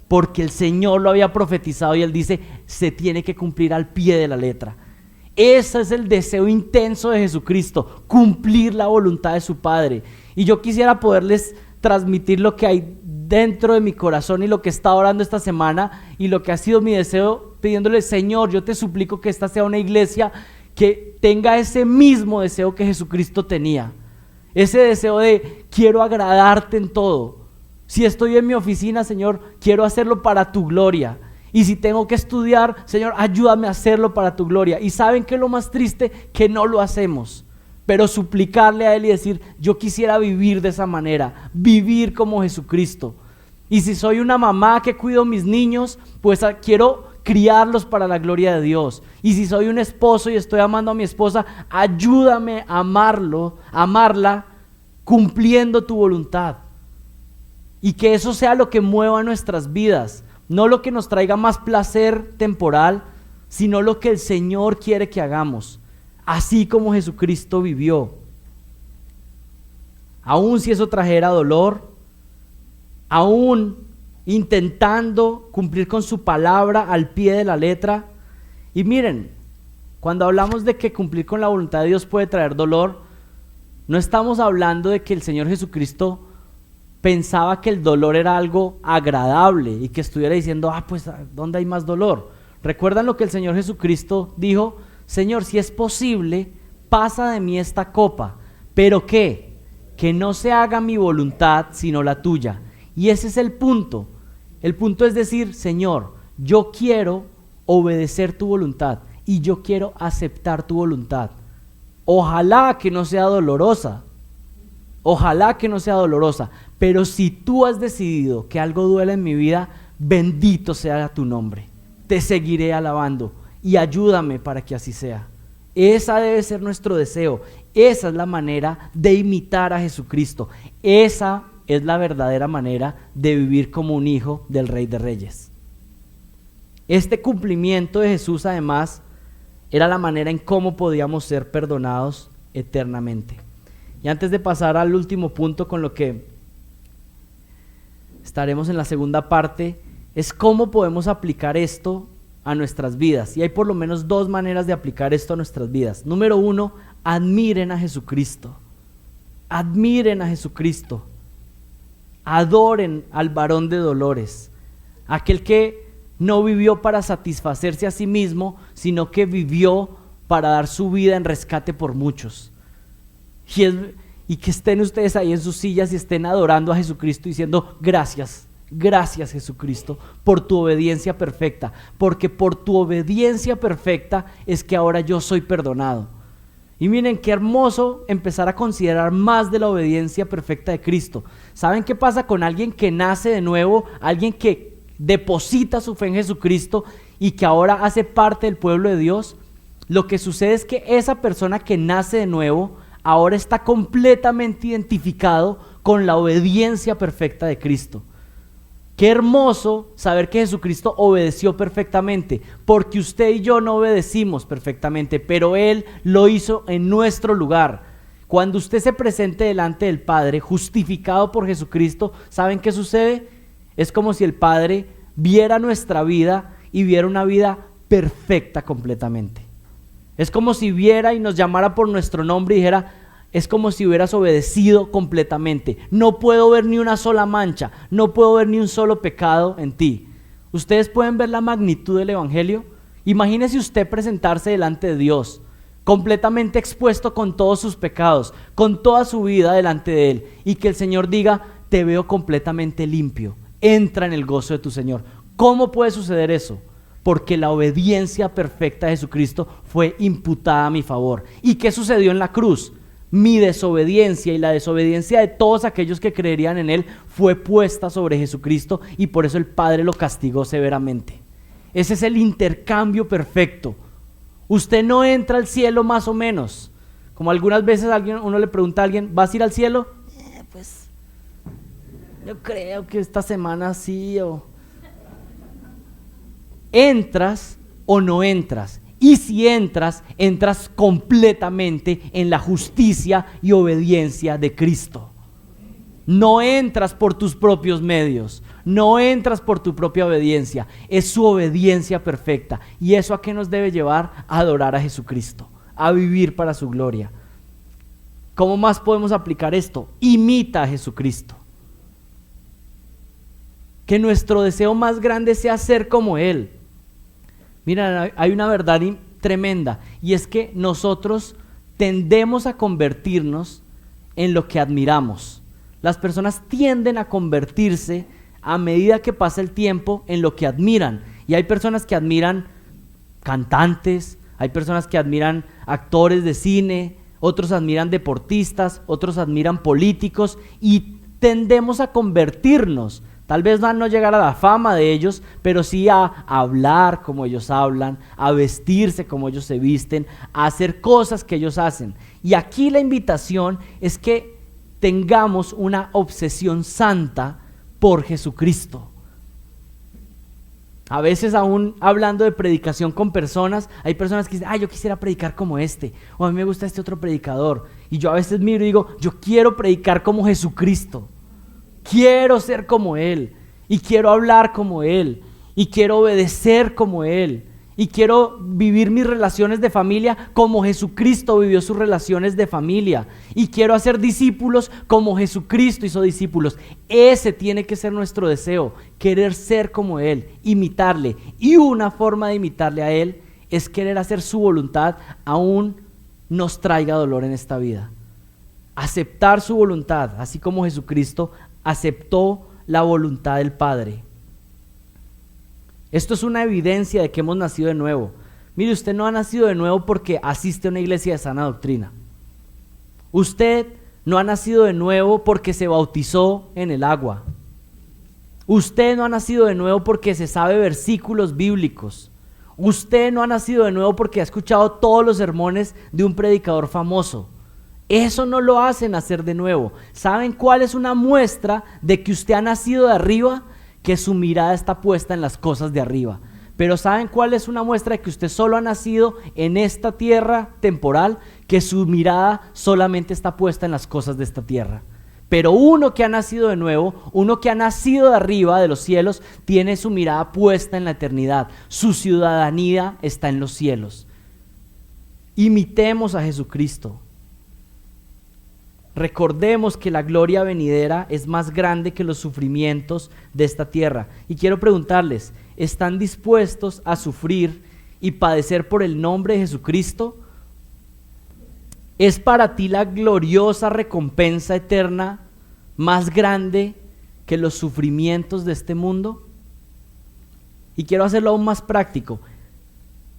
Porque el Señor lo había profetizado y Él dice: se tiene que cumplir al pie de la letra. Ese es el deseo intenso de Jesucristo, cumplir la voluntad de su Padre. Y yo quisiera poderles transmitir lo que hay dentro de mi corazón y lo que he estado orando esta semana y lo que ha sido mi deseo, pidiéndole: Señor, yo te suplico que esta sea una iglesia que tenga ese mismo deseo que Jesucristo tenía. Ese deseo de quiero agradarte en todo. Si estoy en mi oficina, Señor, quiero hacerlo para tu gloria. Y si tengo que estudiar, Señor, ayúdame a hacerlo para tu gloria. Y ¿saben qué es lo más triste? Que no lo hacemos. Pero suplicarle a Él y decir: yo quisiera vivir de esa manera, vivir como Jesucristo. Y si soy una mamá que cuido a mis niños, pues quiero criarlos para la gloria de Dios. Y si soy un esposo y estoy amando a mi esposa, ayúdame a amarla, cumpliendo tu voluntad. Y que eso sea lo que mueva nuestras vidas. No lo que nos traiga más placer temporal, sino lo que el Señor quiere que hagamos. Así como Jesucristo vivió. Aun si eso trajera dolor, aún intentando cumplir con su palabra al pie de la letra. Y miren, cuando hablamos de que cumplir con la voluntad de Dios puede traer dolor, no estamos hablando de que el Señor Jesucristo pensaba que el dolor era algo agradable y que estuviera diciendo: pues ¿dónde hay más dolor? ¿Recuerdan lo que el Señor Jesucristo dijo? Señor, si es posible, pasa de mí esta copa, pero ¿qué? Que no se haga mi voluntad sino la tuya. Y ese es el punto. El punto es decir: Señor, yo quiero obedecer tu voluntad y yo quiero aceptar tu voluntad. Ojalá que no sea dolorosa. Ojalá que no sea dolorosa. Pero si tú has decidido que algo duele en mi vida, bendito sea tu nombre. Te seguiré alabando y ayúdame para que así sea. Esa debe ser nuestro deseo. Esa es la manera de imitar a Jesucristo. Esa es la verdadera manera de vivir como un hijo del Rey de Reyes. Este cumplimiento de Jesús, además, era la manera en cómo podíamos ser perdonados eternamente. Y antes de pasar al último punto con lo que estaremos en la segunda parte, es cómo podemos aplicar esto a nuestras vidas. Y hay por lo menos dos maneras de aplicar esto a nuestras vidas. Número uno, admiren a Jesucristo. Admiren a Jesucristo. Adoren al varón de dolores. Aquel que no vivió para satisfacerse a sí mismo, sino que vivió para dar su vida en rescate por muchos. Y que estén ustedes ahí en sus sillas y estén adorando a Jesucristo diciendo gracias, gracias Jesucristo por tu obediencia perfecta, porque por tu obediencia perfecta es que ahora yo soy perdonado. Y miren qué hermoso empezar a considerar más de la obediencia perfecta de Cristo. ¿Saben qué pasa con alguien que nace de nuevo? Alguien que deposita su fe en Jesucristo y que ahora hace parte del pueblo de Dios. Lo que sucede es que esa persona que nace de nuevo ahora está completamente identificado con la obediencia perfecta de Cristo. Qué hermoso saber que Jesucristo obedeció perfectamente, porque usted y yo no obedecimos perfectamente, pero Él lo hizo en nuestro lugar. Cuando usted se presente delante del Padre, justificado por Jesucristo, ¿saben qué sucede? Es como si el Padre viera nuestra vida y viera una vida perfecta completamente. Es como si viera y nos llamara por nuestro nombre y dijera, es como si hubieras obedecido completamente. No puedo ver ni una sola mancha, no puedo ver ni un solo pecado en ti. ¿Ustedes pueden ver la magnitud del Evangelio? Imagínese usted presentarse delante de Dios, completamente expuesto con todos sus pecados, con toda su vida delante de Él, y que el Señor diga, te veo completamente limpio, entra en el gozo de tu Señor. ¿Cómo puede suceder eso? Porque la obediencia perfecta de Jesucristo fue imputada a mi favor. ¿Y qué sucedió en la cruz? Mi desobediencia y la desobediencia de todos aquellos que creerían en Él fue puesta sobre Jesucristo y por eso el Padre lo castigó severamente. Ese es el intercambio perfecto. Usted no entra al cielo más o menos. Como algunas veces uno le pregunta a alguien, ¿vas a ir al cielo? Pues yo creo que esta semana sí o... ¿Entras o no entras? Y si entras, entras completamente en la justicia y obediencia de Cristo. No entras por tus propios medios, no entras por tu propia obediencia, es su obediencia perfecta. ¿Y eso a qué nos debe llevar? A adorar a Jesucristo, a vivir para su gloria. ¿Cómo más podemos aplicar esto? Imita a Jesucristo. Que nuestro deseo más grande sea ser como Él. Mira, hay una verdad tremenda y es que nosotros tendemos a convertirnos en lo que admiramos. Las personas tienden a convertirse a medida que pasa el tiempo en lo que admiran. Y hay personas que admiran cantantes, hay personas que admiran actores de cine, otros admiran deportistas, otros admiran políticos y tendemos a convertirnos. Tal vez no llegar a la fama de ellos, pero sí a hablar como ellos hablan, a vestirse como ellos se visten, a hacer cosas que ellos hacen. Y aquí la invitación es que tengamos una obsesión santa por Jesucristo. A veces aún hablando de predicación con personas, hay personas que dicen, yo quisiera predicar como este, o a mí me gusta este otro predicador. Y yo a veces miro y digo, yo quiero predicar como Jesucristo. Quiero ser como Él, y quiero hablar como Él, y quiero obedecer como Él, y quiero vivir mis relaciones de familia como Jesucristo vivió sus relaciones de familia, y quiero hacer discípulos como Jesucristo hizo discípulos. Ese tiene que ser nuestro deseo, querer ser como Él, imitarle, y una forma de imitarle a Él es querer hacer su voluntad aún nos traiga dolor en esta vida. Aceptar su voluntad, así como Jesucristo aceptó la voluntad del Padre. Esto es una evidencia de que hemos nacido de nuevo. Mire, usted no ha nacido de nuevo porque asiste a una iglesia de sana doctrina. Usted no ha nacido de nuevo porque se bautizó en el agua. Usted no ha nacido de nuevo porque se sabe versículos bíblicos. Usted no ha nacido de nuevo porque ha escuchado todos los sermones de un predicador famoso. Eso no lo hace nacer de nuevo. ¿Saben cuál es una muestra de que usted ha nacido de arriba? Que su mirada está puesta en las cosas de arriba. Pero ¿saben cuál es una muestra de que usted solo ha nacido en esta tierra temporal? Que su mirada solamente está puesta en las cosas de esta tierra. Pero uno que ha nacido de nuevo, uno que ha nacido de arriba de los cielos, tiene su mirada puesta en la eternidad. Su ciudadanía está en los cielos. Imitemos a Jesucristo. Recordemos que la gloria venidera es más grande que los sufrimientos de esta tierra. Y quiero preguntarles, ¿están dispuestos a sufrir y padecer por el nombre de Jesucristo? ¿Es para ti la gloriosa recompensa eterna más grande que los sufrimientos de este mundo? Y quiero hacerlo aún más práctico,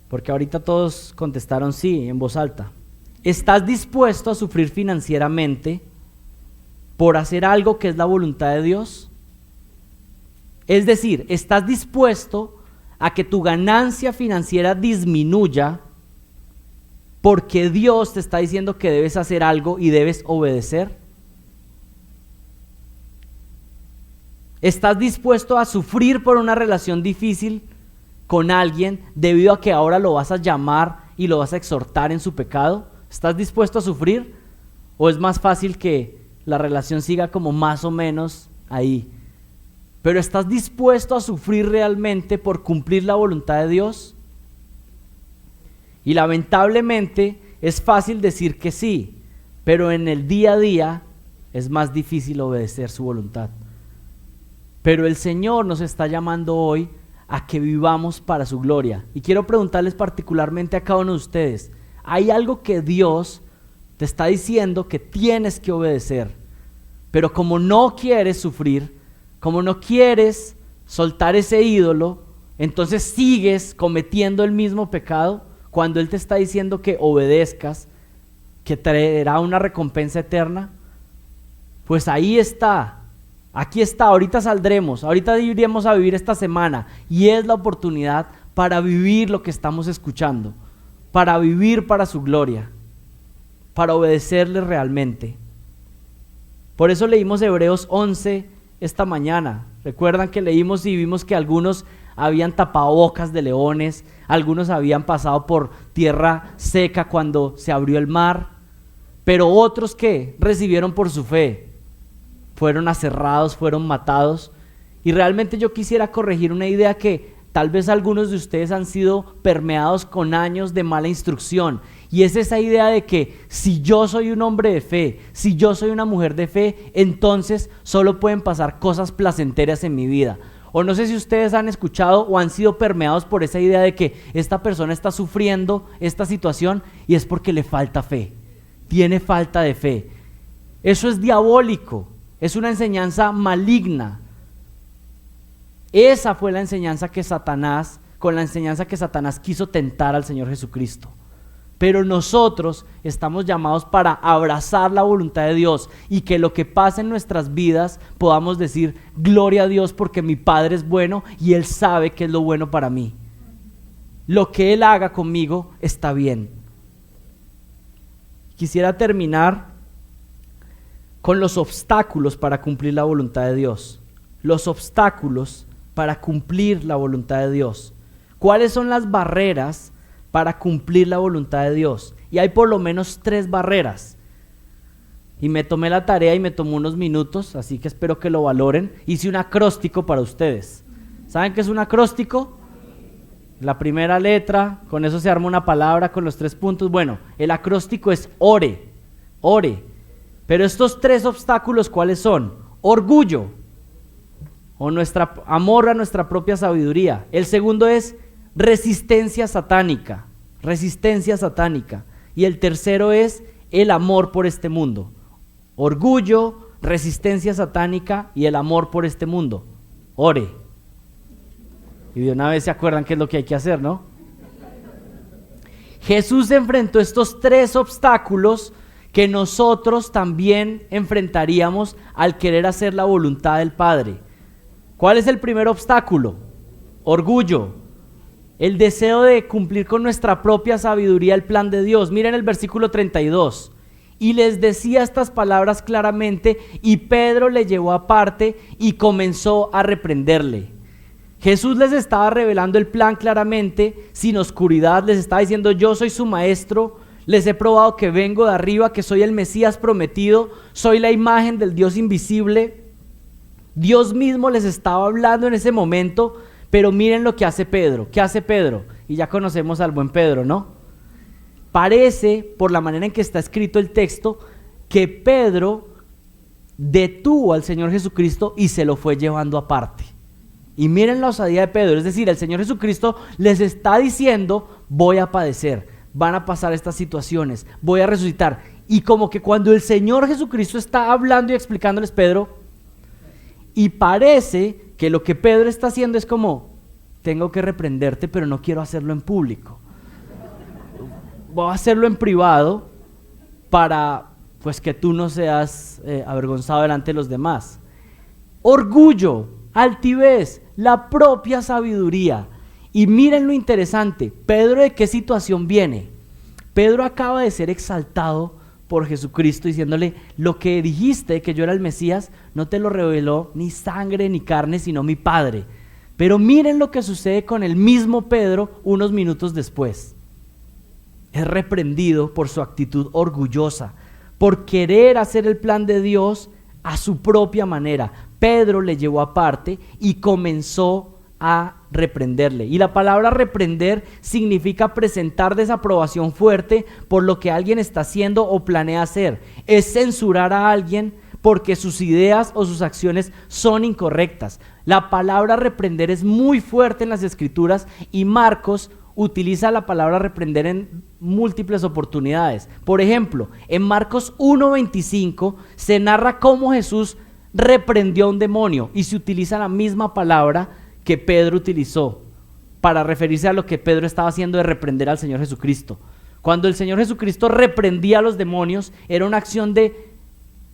porque ahorita todos contestaron sí en voz alta. ¿Estás dispuesto a sufrir financieramente por hacer algo que es la voluntad de Dios? Es decir, ¿estás dispuesto a que tu ganancia financiera disminuya porque Dios te está diciendo que debes hacer algo y debes obedecer? ¿Estás dispuesto a sufrir por una relación difícil con alguien debido a que ahora lo vas a llamar y lo vas a exhortar en su pecado? ¿Estás dispuesto a sufrir? ¿O es más fácil que la relación siga como más o menos ahí? ¿Pero estás dispuesto a sufrir realmente por cumplir la voluntad de Dios? Y lamentablemente es fácil decir que sí, pero en el día a día es más difícil obedecer su voluntad. Pero el Señor nos está llamando hoy a que vivamos para su gloria. Y quiero preguntarles particularmente a cada uno de ustedes, ¿hay algo que Dios te está diciendo que tienes que obedecer? Pero como no quieres sufrir, como no quieres soltar ese ídolo, entonces sigues cometiendo el mismo pecado cuando Él te está diciendo que obedezcas, que traerá una recompensa eterna. Pues ahí está, aquí está, ahorita saldremos, ahorita iremos a vivir esta semana y es la oportunidad para vivir lo que estamos escuchando, para vivir para su gloria, para obedecerle realmente. Por eso leímos Hebreos 11 esta mañana. Recuerdan que leímos y vimos que algunos habían tapado bocas de leones, algunos habían pasado por tierra seca cuando se abrió el mar, pero otros que recibieron por su fe, fueron aserrados, fueron matados. Y realmente yo quisiera corregir una idea que tal vez algunos de ustedes han sido permeados con años de mala instrucción, y es esa idea de que si yo soy un hombre de fe, si yo soy una mujer de fe, entonces solo pueden pasar cosas placenteras en mi vida. O no sé si ustedes han escuchado o han sido permeados por esa idea de que esta persona está sufriendo esta situación y es porque le falta fe, tiene falta de fe. Eso es diabólico, es una enseñanza maligna. Esa fue la enseñanza que Satanás, con la enseñanza que Satanás quiso tentar al Señor Jesucristo. Pero nosotros estamos llamados para abrazar la voluntad de Dios y que lo que pasa en nuestras vidas podamos decir, gloria a Dios porque mi Padre es bueno y Él sabe que es lo bueno para mí. Lo que Él haga conmigo está bien. Quisiera terminar con los obstáculos para cumplir la voluntad de Dios. Los obstáculos para cumplir la voluntad de Dios. ¿Cuáles son las barreras para cumplir la voluntad de Dios? Y hay por lo menos 3 barreras. Y me tomé la tarea y me tomó unos minutos, así que espero que lo valoren. Hice un acróstico para ustedes. ¿Saben qué es un acróstico? La primera letra, con eso se arma una palabra con los 3 puntos. Bueno, el acróstico es ore, ore. Pero estos 3 obstáculos, ¿cuáles son? Orgullo, o amor a nuestra propia sabiduría. El segundo es resistencia satánica, resistencia satánica. Y el tercero es el amor por este mundo. Orgullo, resistencia satánica y el amor por este mundo. Ore. Y de una vez se acuerdan qué es lo que hay que hacer, ¿no? Jesús enfrentó estos 3 obstáculos que nosotros también enfrentaríamos al querer hacer la voluntad del Padre. ¿Cuál es el primer obstáculo? Orgullo. El deseo de cumplir con nuestra propia sabiduría el plan de Dios. Miren el versículo 32. y les decía estas palabras claramente, y Pedro le llevó aparte y comenzó a reprenderle. Jesús les estaba revelando el plan claramente, sin oscuridad, les estaba diciendo: yo soy su maestro, les he probado que vengo de arriba, que soy el Mesías prometido, soy la imagen del Dios invisible. Dios mismo les estaba hablando en ese momento, pero miren lo que hace Pedro. ¿Qué hace Pedro? Y ya conocemos al buen Pedro, ¿no? Parece, por la manera en que está escrito el texto, que Pedro detuvo al Señor Jesucristo y se lo fue llevando aparte. Y miren la osadía de Pedro, es decir, el Señor Jesucristo les está diciendo: voy a padecer, van a pasar estas situaciones, voy a resucitar. Y como que cuando el Señor Jesucristo está hablando y explicándoles, Pedro, y parece que lo que Pedro está haciendo es como: tengo que reprenderte, pero no quiero hacerlo en público. Voy a hacerlo en privado para pues que tú no seas avergonzado delante de los demás. Orgullo, altivez, la propia sabiduría. Y miren lo interesante, Pedro, ¿de qué situación viene? Pedro acaba de ser exaltado por Jesucristo diciéndole: lo que dijiste que yo era el Mesías no te lo reveló ni sangre ni carne, sino mi Padre. Pero miren lo que sucede con el mismo Pedro unos minutos después. Es reprendido por su actitud orgullosa, por querer hacer el plan de Dios a su propia manera. Pedro le llevó aparte y comenzó a reprenderle. Y la palabra reprender significa presentar desaprobación fuerte por lo que alguien está haciendo o planea hacer. Es censurar a alguien porque sus ideas o sus acciones son incorrectas. La palabra reprender es muy fuerte en las Escrituras y Marcos utiliza la palabra reprender en múltiples oportunidades. Por ejemplo, en Marcos 1:25 se narra cómo Jesús reprendió a un demonio y se utiliza la misma palabra que Pedro utilizó para referirse a lo que Pedro estaba haciendo de reprender al Señor Jesucristo. Cuando el Señor Jesucristo reprendía a los demonios, era una acción de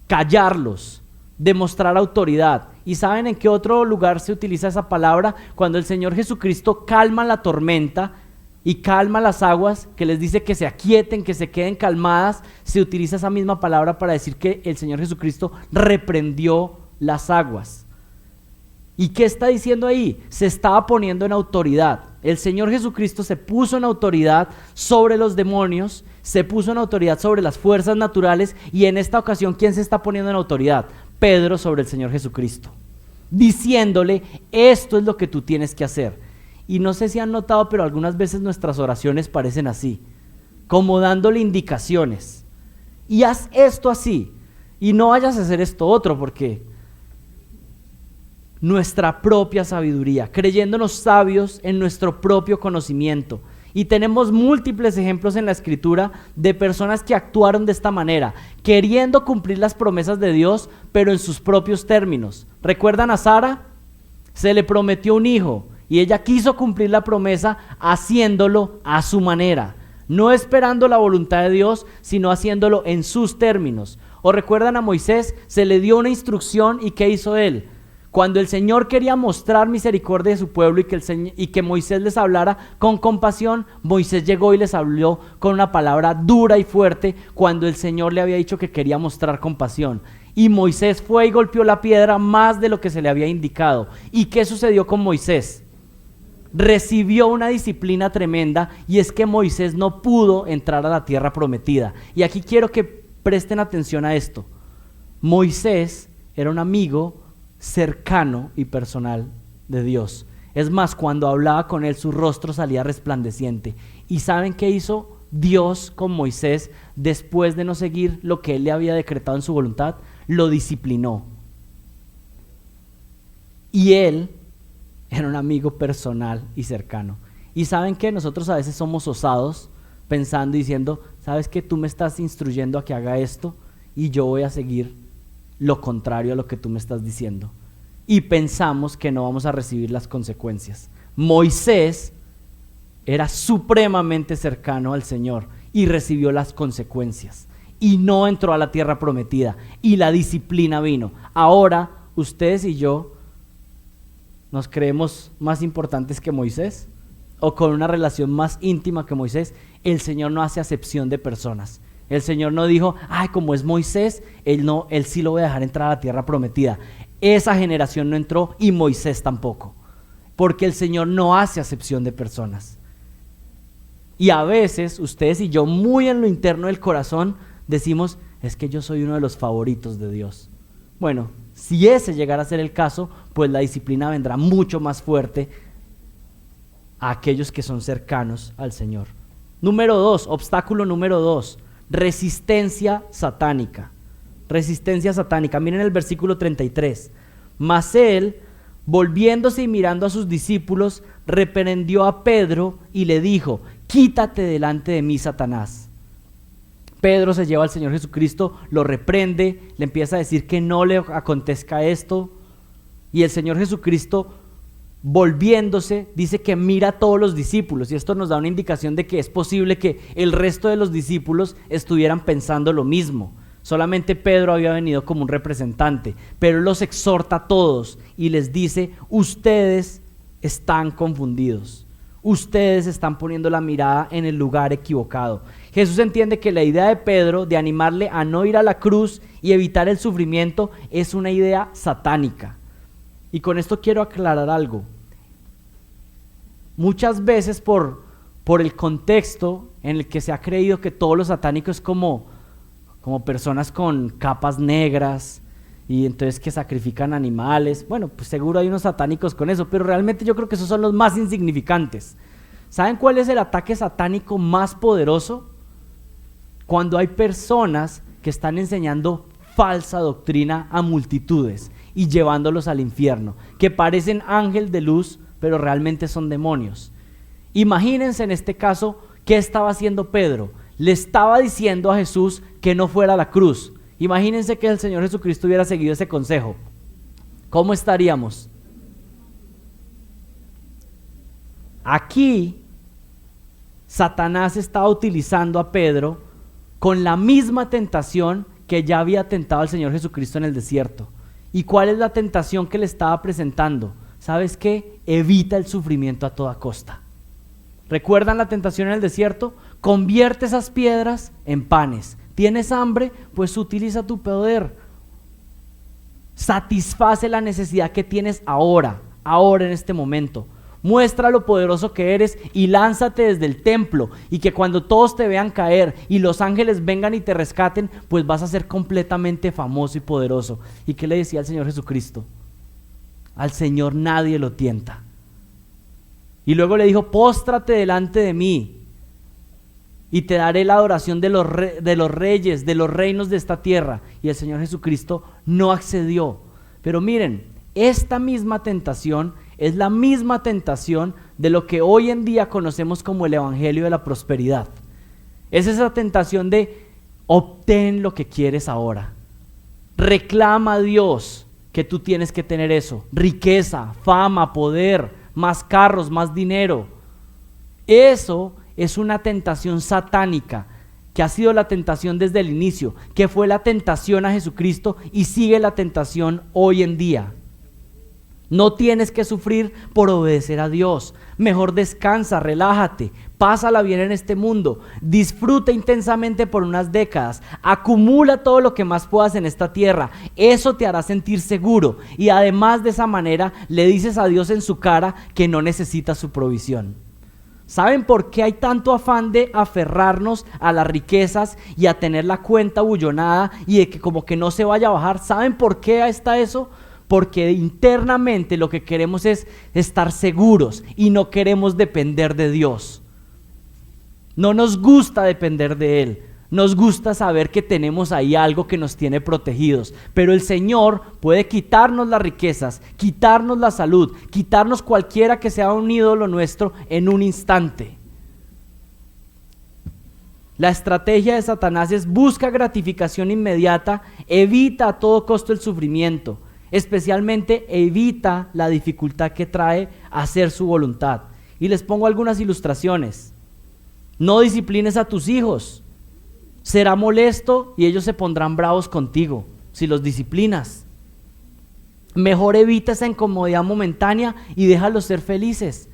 callarlos, de mostrar autoridad. ¿Y saben en qué otro lugar se utiliza esa palabra? Cuando el Señor Jesucristo calma la tormenta y calma las aguas, que les dice que se aquieten, que se queden calmadas, se utiliza esa misma palabra para decir que el Señor Jesucristo reprendió las aguas. ¿Y qué está diciendo ahí? Se estaba poniendo en autoridad. El Señor Jesucristo se puso en autoridad sobre los demonios, se puso en autoridad sobre las fuerzas naturales, y en esta ocasión, ¿quién se está poniendo en autoridad? Pedro sobre el Señor Jesucristo, diciéndole: esto es lo que tú tienes que hacer. Y no sé si han notado, pero algunas veces nuestras oraciones parecen así, como dándole indicaciones. Y haz esto así, y no vayas a hacer esto otro, porque nuestra propia sabiduría, creyéndonos sabios en nuestro propio conocimiento. Y tenemos múltiples ejemplos en la Escritura de personas que actuaron de esta manera, queriendo cumplir las promesas de Dios, pero en sus propios términos. ¿Recuerdan a Sara? Se le prometió un hijo y ella quiso cumplir la promesa haciéndolo a su manera, no esperando la voluntad de Dios, sino haciéndolo en sus términos. ¿O recuerdan a Moisés? Se le dio una instrucción, ¿y qué hizo él? Cuando el Señor quería mostrar misericordia de su pueblo y que Moisés les hablara con compasión, Moisés llegó y les habló con una palabra dura y fuerte cuando el Señor le había dicho que quería mostrar compasión. Y Moisés fue y golpeó la piedra más de lo que se le había indicado. ¿Y qué sucedió con Moisés? Recibió una disciplina tremenda, y es que Moisés no pudo entrar a la tierra prometida. Y aquí quiero que presten atención a esto. Moisés era un amigo cercano y personal de Dios. Es más, cuando hablaba con él, su rostro salía resplandeciente. ¿Y saben qué hizo Dios con Moisés después de no seguir lo que él le había decretado en su voluntad? Lo disciplinó. Y él era un amigo personal y cercano. ¿Y saben qué? Nosotros a veces somos osados pensando y diciendo: ¿sabes qué? Tú me estás instruyendo a que haga esto y yo voy a seguir lo contrario a lo que tú me estás diciendo, y pensamos que no vamos a recibir las consecuencias. Moisés era supremamente cercano al Señor y recibió las consecuencias y no entró a la tierra prometida, y la disciplina vino. Ahora ustedes y yo nos creemos más importantes que Moisés, o con una relación más íntima que Moisés. El Señor no hace acepción de personas. El Señor no dijo, ay, como es Moisés, él sí lo voy a dejar entrar a la tierra prometida. Esa generación no entró y Moisés tampoco, porque el Señor no hace acepción de personas. Y a veces ustedes y yo, muy en lo interno del corazón, decimos, es que yo soy uno de los favoritos de Dios. Bueno, si ese llegara a ser el caso, pues la disciplina vendrá mucho más fuerte a aquellos que son cercanos al Señor. Número 2, obstáculo número 2, resistencia satánica. Resistencia satánica. Miren el versículo 33. Mas él, volviéndose y mirando a sus discípulos, reprendió a Pedro y le dijo, quítate delante de mí, Satanás. Pedro se lleva al Señor Jesucristo, lo reprende, le empieza a decir que no le acontezca esto, y el Señor Jesucristo, volviéndose, dice que mira a todos los discípulos, y esto nos da una indicación de que es posible que el resto de los discípulos estuvieran pensando lo mismo. Solamente Pedro había venido como un representante, pero él los exhorta a todos y les dice, ustedes están confundidos, ustedes están poniendo la mirada en el lugar equivocado. Jesús entiende que la idea de Pedro de animarle a no ir a la cruz y evitar el sufrimiento es una idea satánica. Y con esto quiero aclarar algo. Muchas veces por el contexto en el que se ha creído que todo lo satánico es como personas con capas negras y entonces que sacrifican animales. Bueno, pues seguro hay unos satánicos con eso, pero realmente yo creo que esos son los más insignificantes. ¿Saben cuál es el ataque satánico más poderoso? Cuando hay personas que están enseñando falsa doctrina a multitudes y llevándolos al infierno, que parecen ángel de luz, pero realmente son demonios. Imagínense en este caso, ¿qué estaba haciendo Pedro? Le estaba diciendo a Jesús que no fuera a la cruz. Imagínense que el Señor Jesucristo hubiera seguido ese consejo. ¿Cómo estaríamos? Aquí, Satanás estaba utilizando a Pedro con la misma tentación que ya había tentado al Señor Jesucristo en el desierto. ¿Y cuál es la tentación que le estaba presentando? ¿Sabes qué? Evita el sufrimiento a toda costa. ¿Recuerdan la tentación en el desierto? Convierte esas piedras en panes. ¿Tienes hambre? Pues utiliza tu poder. Satisface la necesidad que tienes ahora en este momento. Muestra lo poderoso que eres y lánzate desde el templo, y que cuando todos te vean caer y los ángeles vengan y te rescaten, pues vas a ser completamente famoso y poderoso. ¿Y qué le decía al Señor Jesucristo? Al Señor nadie lo tienta. Y luego le dijo, póstrate delante de mí y te daré la adoración de los reyes, de los reinos de esta tierra. Y el Señor Jesucristo no accedió. Pero miren, esta misma tentación es la misma tentación de lo que hoy en día conocemos como el evangelio de la prosperidad. Es esa tentación de obtén lo que quieres ahora. Reclama a Dios que tú tienes que tener eso. Riqueza, fama, poder, más carros, más dinero. Eso es una tentación satánica que ha sido la tentación desde el inicio, que fue la tentación a Jesucristo y sigue la tentación hoy en día. No tienes que sufrir por obedecer a Dios. Mejor descansa, relájate, pásala bien en este mundo, disfruta intensamente por unas décadas, acumula todo lo que más puedas en esta tierra. Eso te hará sentir seguro y además de esa manera le dices a Dios en su cara que no necesitas su provisión. ¿Saben por qué hay tanto afán de aferrarnos a las riquezas y a tener la cuenta bullonada y de que como que no se vaya a bajar? ¿Saben por qué está eso? Porque internamente lo que queremos es estar seguros y no queremos depender de Dios. No nos gusta depender de Él. Nos gusta saber que tenemos ahí algo que nos tiene protegidos. Pero el Señor puede quitarnos las riquezas, quitarnos la salud, quitarnos cualquiera que sea un ídolo nuestro en un instante. La estrategia de Satanás es busca gratificación inmediata, evita a todo costo el sufrimiento. Especialmente evita la dificultad que trae hacer su voluntad. Y les pongo algunas ilustraciones. No disciplines a tus hijos. Será molesto y ellos se pondrán bravos contigo si los disciplinas. Mejor evita esa incomodidad momentánea y déjalos ser felices.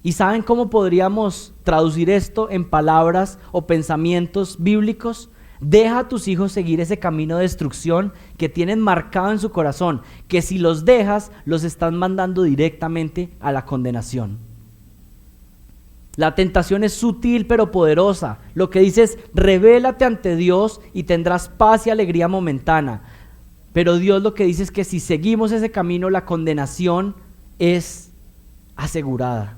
¿Y saben cómo podríamos traducir esto en palabras o pensamientos bíblicos? Deja a tus hijos seguir ese camino de destrucción que tienen marcado en su corazón, que si los dejas, los están mandando directamente a la condenación. La tentación es sutil pero poderosa. Lo que dice es: revélate ante Dios y tendrás paz y alegría momentánea. Pero Dios lo que dice es que si seguimos ese camino, la condenación es asegurada.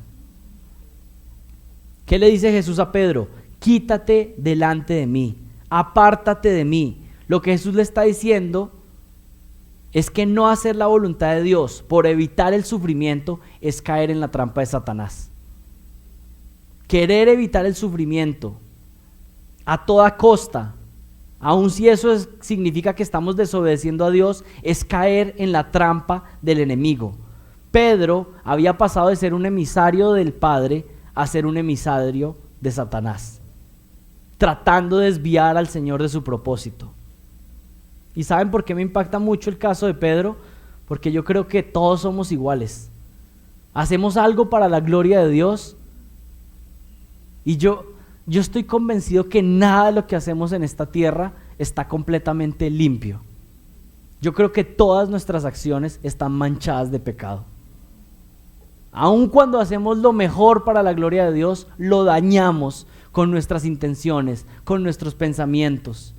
¿Qué le dice Jesús a Pedro? Quítate delante de mí, apártate de mí. Lo que Jesús le está diciendo es que no hacer la voluntad de Dios por evitar el sufrimiento es caer en la trampa de Satanás. Querer evitar el sufrimiento a toda costa, aun si eso significa que estamos desobedeciendo a Dios, es caer en la trampa del enemigo. Pedro había pasado de ser un emisario del Padre a ser un emisario de Satanás, tratando de desviar al Señor de su propósito. ¿Y saben por qué me impacta mucho el caso de Pedro? Porque yo creo que todos somos iguales. Hacemos algo para la gloria de Dios y yo estoy convencido que nada de lo que hacemos en esta tierra está completamente limpio. Yo creo que todas nuestras acciones están manchadas de pecado. Aun cuando hacemos lo mejor para la gloria de Dios, lo dañamos con nuestras intenciones, con nuestros pensamientos.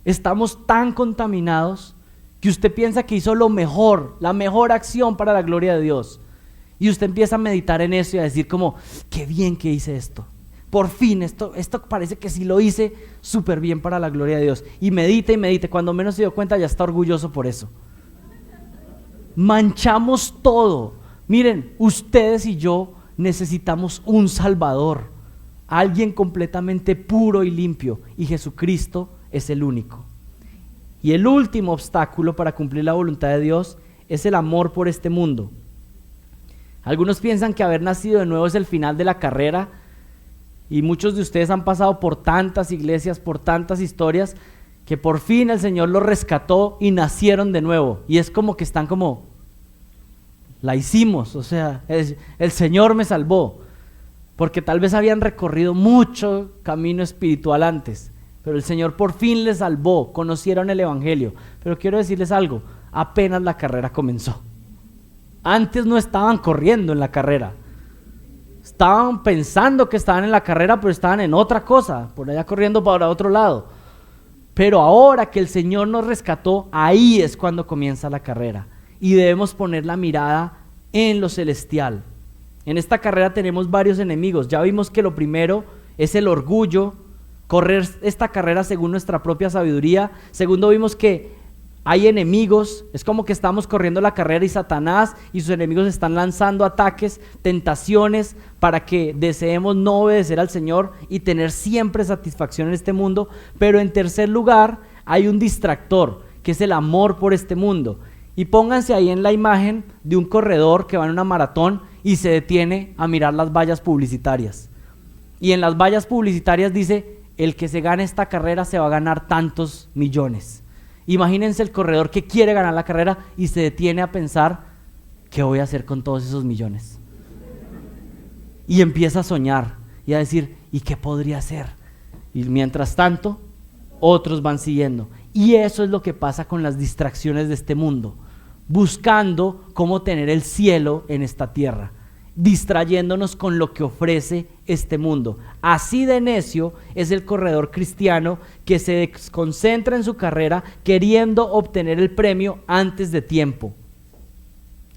Estamos tan contaminados que usted piensa que hizo lo mejor, la mejor acción para la gloria de Dios. Y usted empieza a meditar en eso y a decir como, qué bien que hice esto. Por fin, esto parece que sí lo hice súper bien para la gloria de Dios. Y medite y medite, cuando menos se dio cuenta ya está orgulloso por eso. Manchamos todo. Miren, ustedes y yo necesitamos un Salvador, alguien completamente puro y limpio, y Jesucristo es el único. Y el último obstáculo para cumplir la voluntad de Dios es el amor por este mundo. Algunos piensan que haber nacido de nuevo es el final de la carrera, y muchos de ustedes han pasado por tantas iglesias, por tantas historias, que por fin el Señor los rescató y nacieron de nuevo, y es como que están como... la hicimos, o sea, el Señor me salvó, porque tal vez habían recorrido mucho camino espiritual antes, pero el Señor por fin les salvó, conocieron el Evangelio. Pero quiero decirles algo, apenas la carrera comenzó. Antes no estaban corriendo en la carrera, estaban pensando que estaban en la carrera, pero estaban en otra cosa, por allá corriendo para otro lado. Pero ahora que el Señor nos rescató, ahí es cuando comienza la carrera. Y debemos poner la mirada en lo celestial. En esta carrera tenemos varios enemigos. Ya vimos que lo primero es el orgullo, correr esta carrera según nuestra propia sabiduría. Segundo, vimos que hay enemigos, es como que estamos corriendo la carrera y Satanás y sus enemigos están lanzando ataques, tentaciones para que deseemos no obedecer al Señor y tener siempre satisfacción en este mundo. Pero en tercer lugar, hay un distractor, que es el amor por este mundo. Y pónganse ahí en la imagen de un corredor que va en una maratón y se detiene a mirar las vallas publicitarias. Y en las vallas publicitarias dice, el que se gane esta carrera se va a ganar tantos millones. Imagínense el corredor que quiere ganar la carrera y se detiene a pensar, ¿qué voy a hacer con todos esos millones? Y empieza a soñar y a decir, ¿y qué podría hacer? Y mientras tanto, otros van siguiendo. Y eso es lo que pasa con las distracciones de este mundo, buscando cómo tener el cielo en esta tierra, distrayéndonos con lo que ofrece este mundo. Así de necio es el corredor cristiano que se desconcentra en su carrera queriendo obtener el premio antes de tiempo.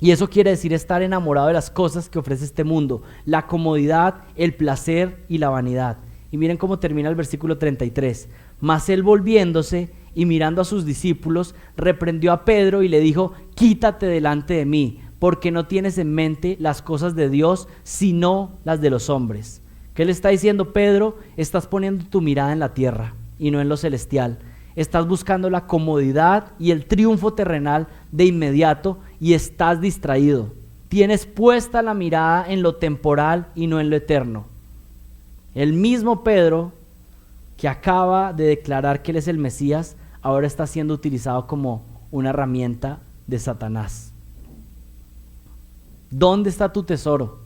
Y eso quiere decir estar enamorado de las cosas que ofrece este mundo, la comodidad, el placer y la vanidad. Y miren cómo termina el versículo 33. Mas él, volviéndose y mirando a sus discípulos, reprendió a Pedro y le dijo, quítate delante de mí, porque no tienes en mente las cosas de Dios, sino las de los hombres. ¿Qué le está diciendo Pedro? Estás poniendo tu mirada en la tierra y no en lo celestial. Estás buscando la comodidad y el triunfo terrenal de inmediato y estás distraído. Tienes puesta la mirada en lo temporal y no en lo eterno. El mismo Pedro, que acaba de declarar que él es el Mesías, ahora está siendo utilizado como una herramienta de Satanás. ¿Dónde está tu tesoro?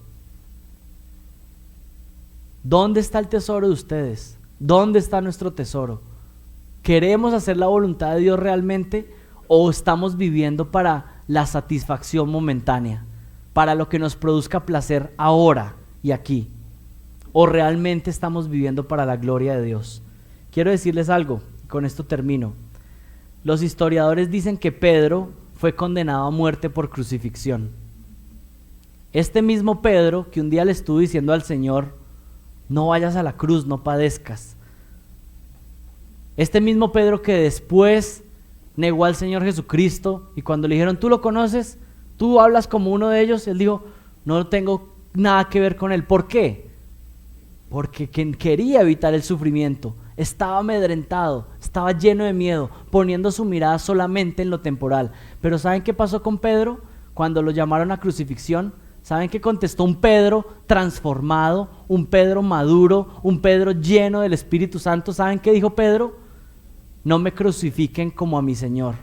¿Dónde está el tesoro de ustedes? ¿Dónde está nuestro tesoro? ¿Queremos hacer la voluntad de Dios realmente o estamos viviendo para la satisfacción momentánea, para lo que nos produzca placer ahora y aquí? ¿O realmente estamos viviendo para la gloria de Dios? Quiero decirles algo, con esto termino. Los historiadores dicen que Pedro fue condenado a muerte por crucifixión. Este mismo Pedro que un día le estuvo diciendo al Señor: no vayas a la cruz, no padezcas. Este mismo Pedro que después negó al Señor Jesucristo, y cuando le dijeron: ¿tú lo conoces? ¿Tú hablas como uno de ellos? Él dijo: no tengo nada que ver con él. ¿Por qué? Porque quien quería evitar el sufrimiento estaba amedrentado, estaba lleno de miedo, poniendo su mirada solamente en lo temporal. Pero ¿saben qué pasó con Pedro cuando lo llamaron a crucifixión? ¿Saben qué contestó un Pedro transformado, un Pedro maduro, un Pedro lleno del Espíritu Santo? ¿Saben qué dijo Pedro? No me crucifiquen como a mi Señor.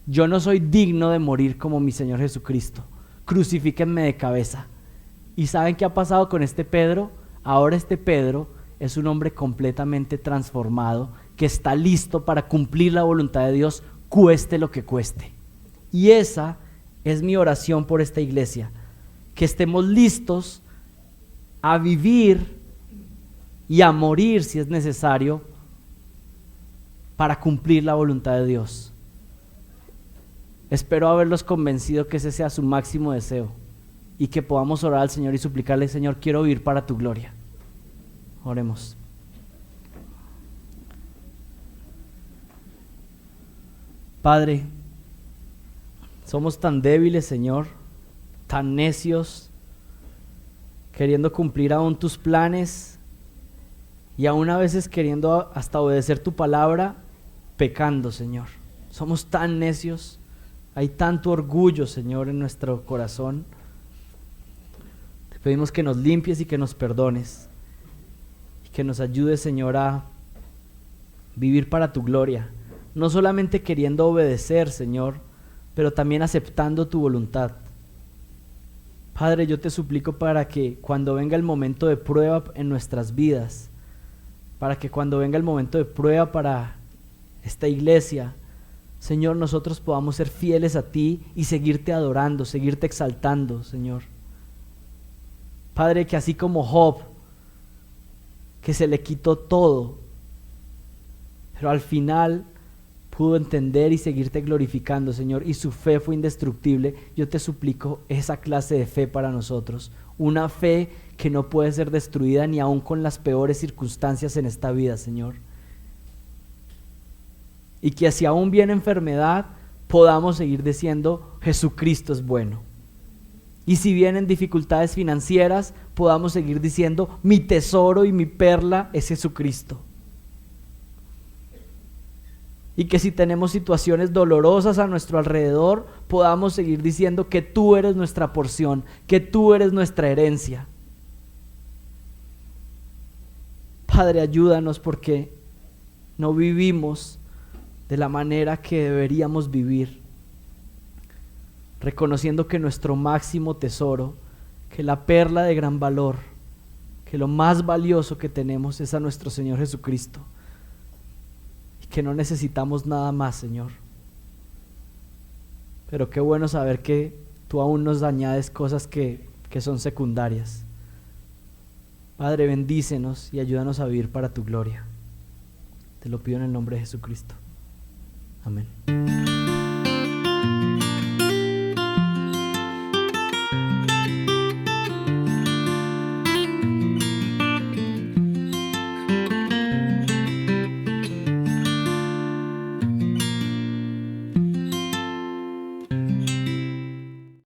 Yo no soy digno de morir como mi Señor Jesucristo. Crucifíquenme de cabeza. ¿Y saben qué ha pasado con este Pedro? Ahora este Pedro es un hombre completamente transformado, que está listo para cumplir la voluntad de Dios, cueste lo que cueste. Y esa es mi oración por esta iglesia, que estemos listos a vivir y a morir si es necesario para cumplir la voluntad de Dios. Espero haberlos convencido que ese sea su máximo deseo y que podamos orar al Señor y suplicarle: Señor, quiero vivir para tu gloria. Oremos. Padre, somos tan débiles, Señor, tan necios, queriendo cumplir aún tus planes y aún a veces queriendo hasta obedecer tu palabra, pecando, Señor. Somos tan necios, hay tanto orgullo, Señor, en nuestro corazón. Te pedimos que nos limpies y que nos perdones, y que nos ayudes, Señor, a vivir para tu gloria, no solamente queriendo obedecer, Señor, pero también aceptando tu voluntad. Padre, yo te suplico para que cuando venga el momento de prueba en nuestras vidas, para que cuando venga el momento de prueba para esta iglesia, Señor, nosotros podamos ser fieles a ti y seguirte adorando, seguirte exaltando, Señor. Padre, que así como Job, que se le quitó todo, pero al final pudo entender y seguirte glorificando, Señor, y su fe fue indestructible. Yo te suplico esa clase de fe para nosotros, una fe que no puede ser destruida ni aun con las peores circunstancias en esta vida, Señor. Y que si aún viene enfermedad, podamos seguir diciendo: Jesucristo es bueno. Y si vienen dificultades financieras, podamos seguir diciendo: mi tesoro y mi perla es Jesucristo. Y que si tenemos situaciones dolorosas a nuestro alrededor, podamos seguir diciendo que tú eres nuestra porción, que tú eres nuestra herencia. Padre, ayúdanos, porque no vivimos de la manera que deberíamos vivir, reconociendo que nuestro máximo tesoro, que la perla de gran valor, que lo más valioso que tenemos es a nuestro Señor Jesucristo, y que no necesitamos nada más, Señor. Pero qué bueno saber que tú aún nos añades cosas que son secundarias. Padre, bendícenos y ayúdanos a vivir para tu gloria. Te lo pido en el nombre de Jesucristo. Amén.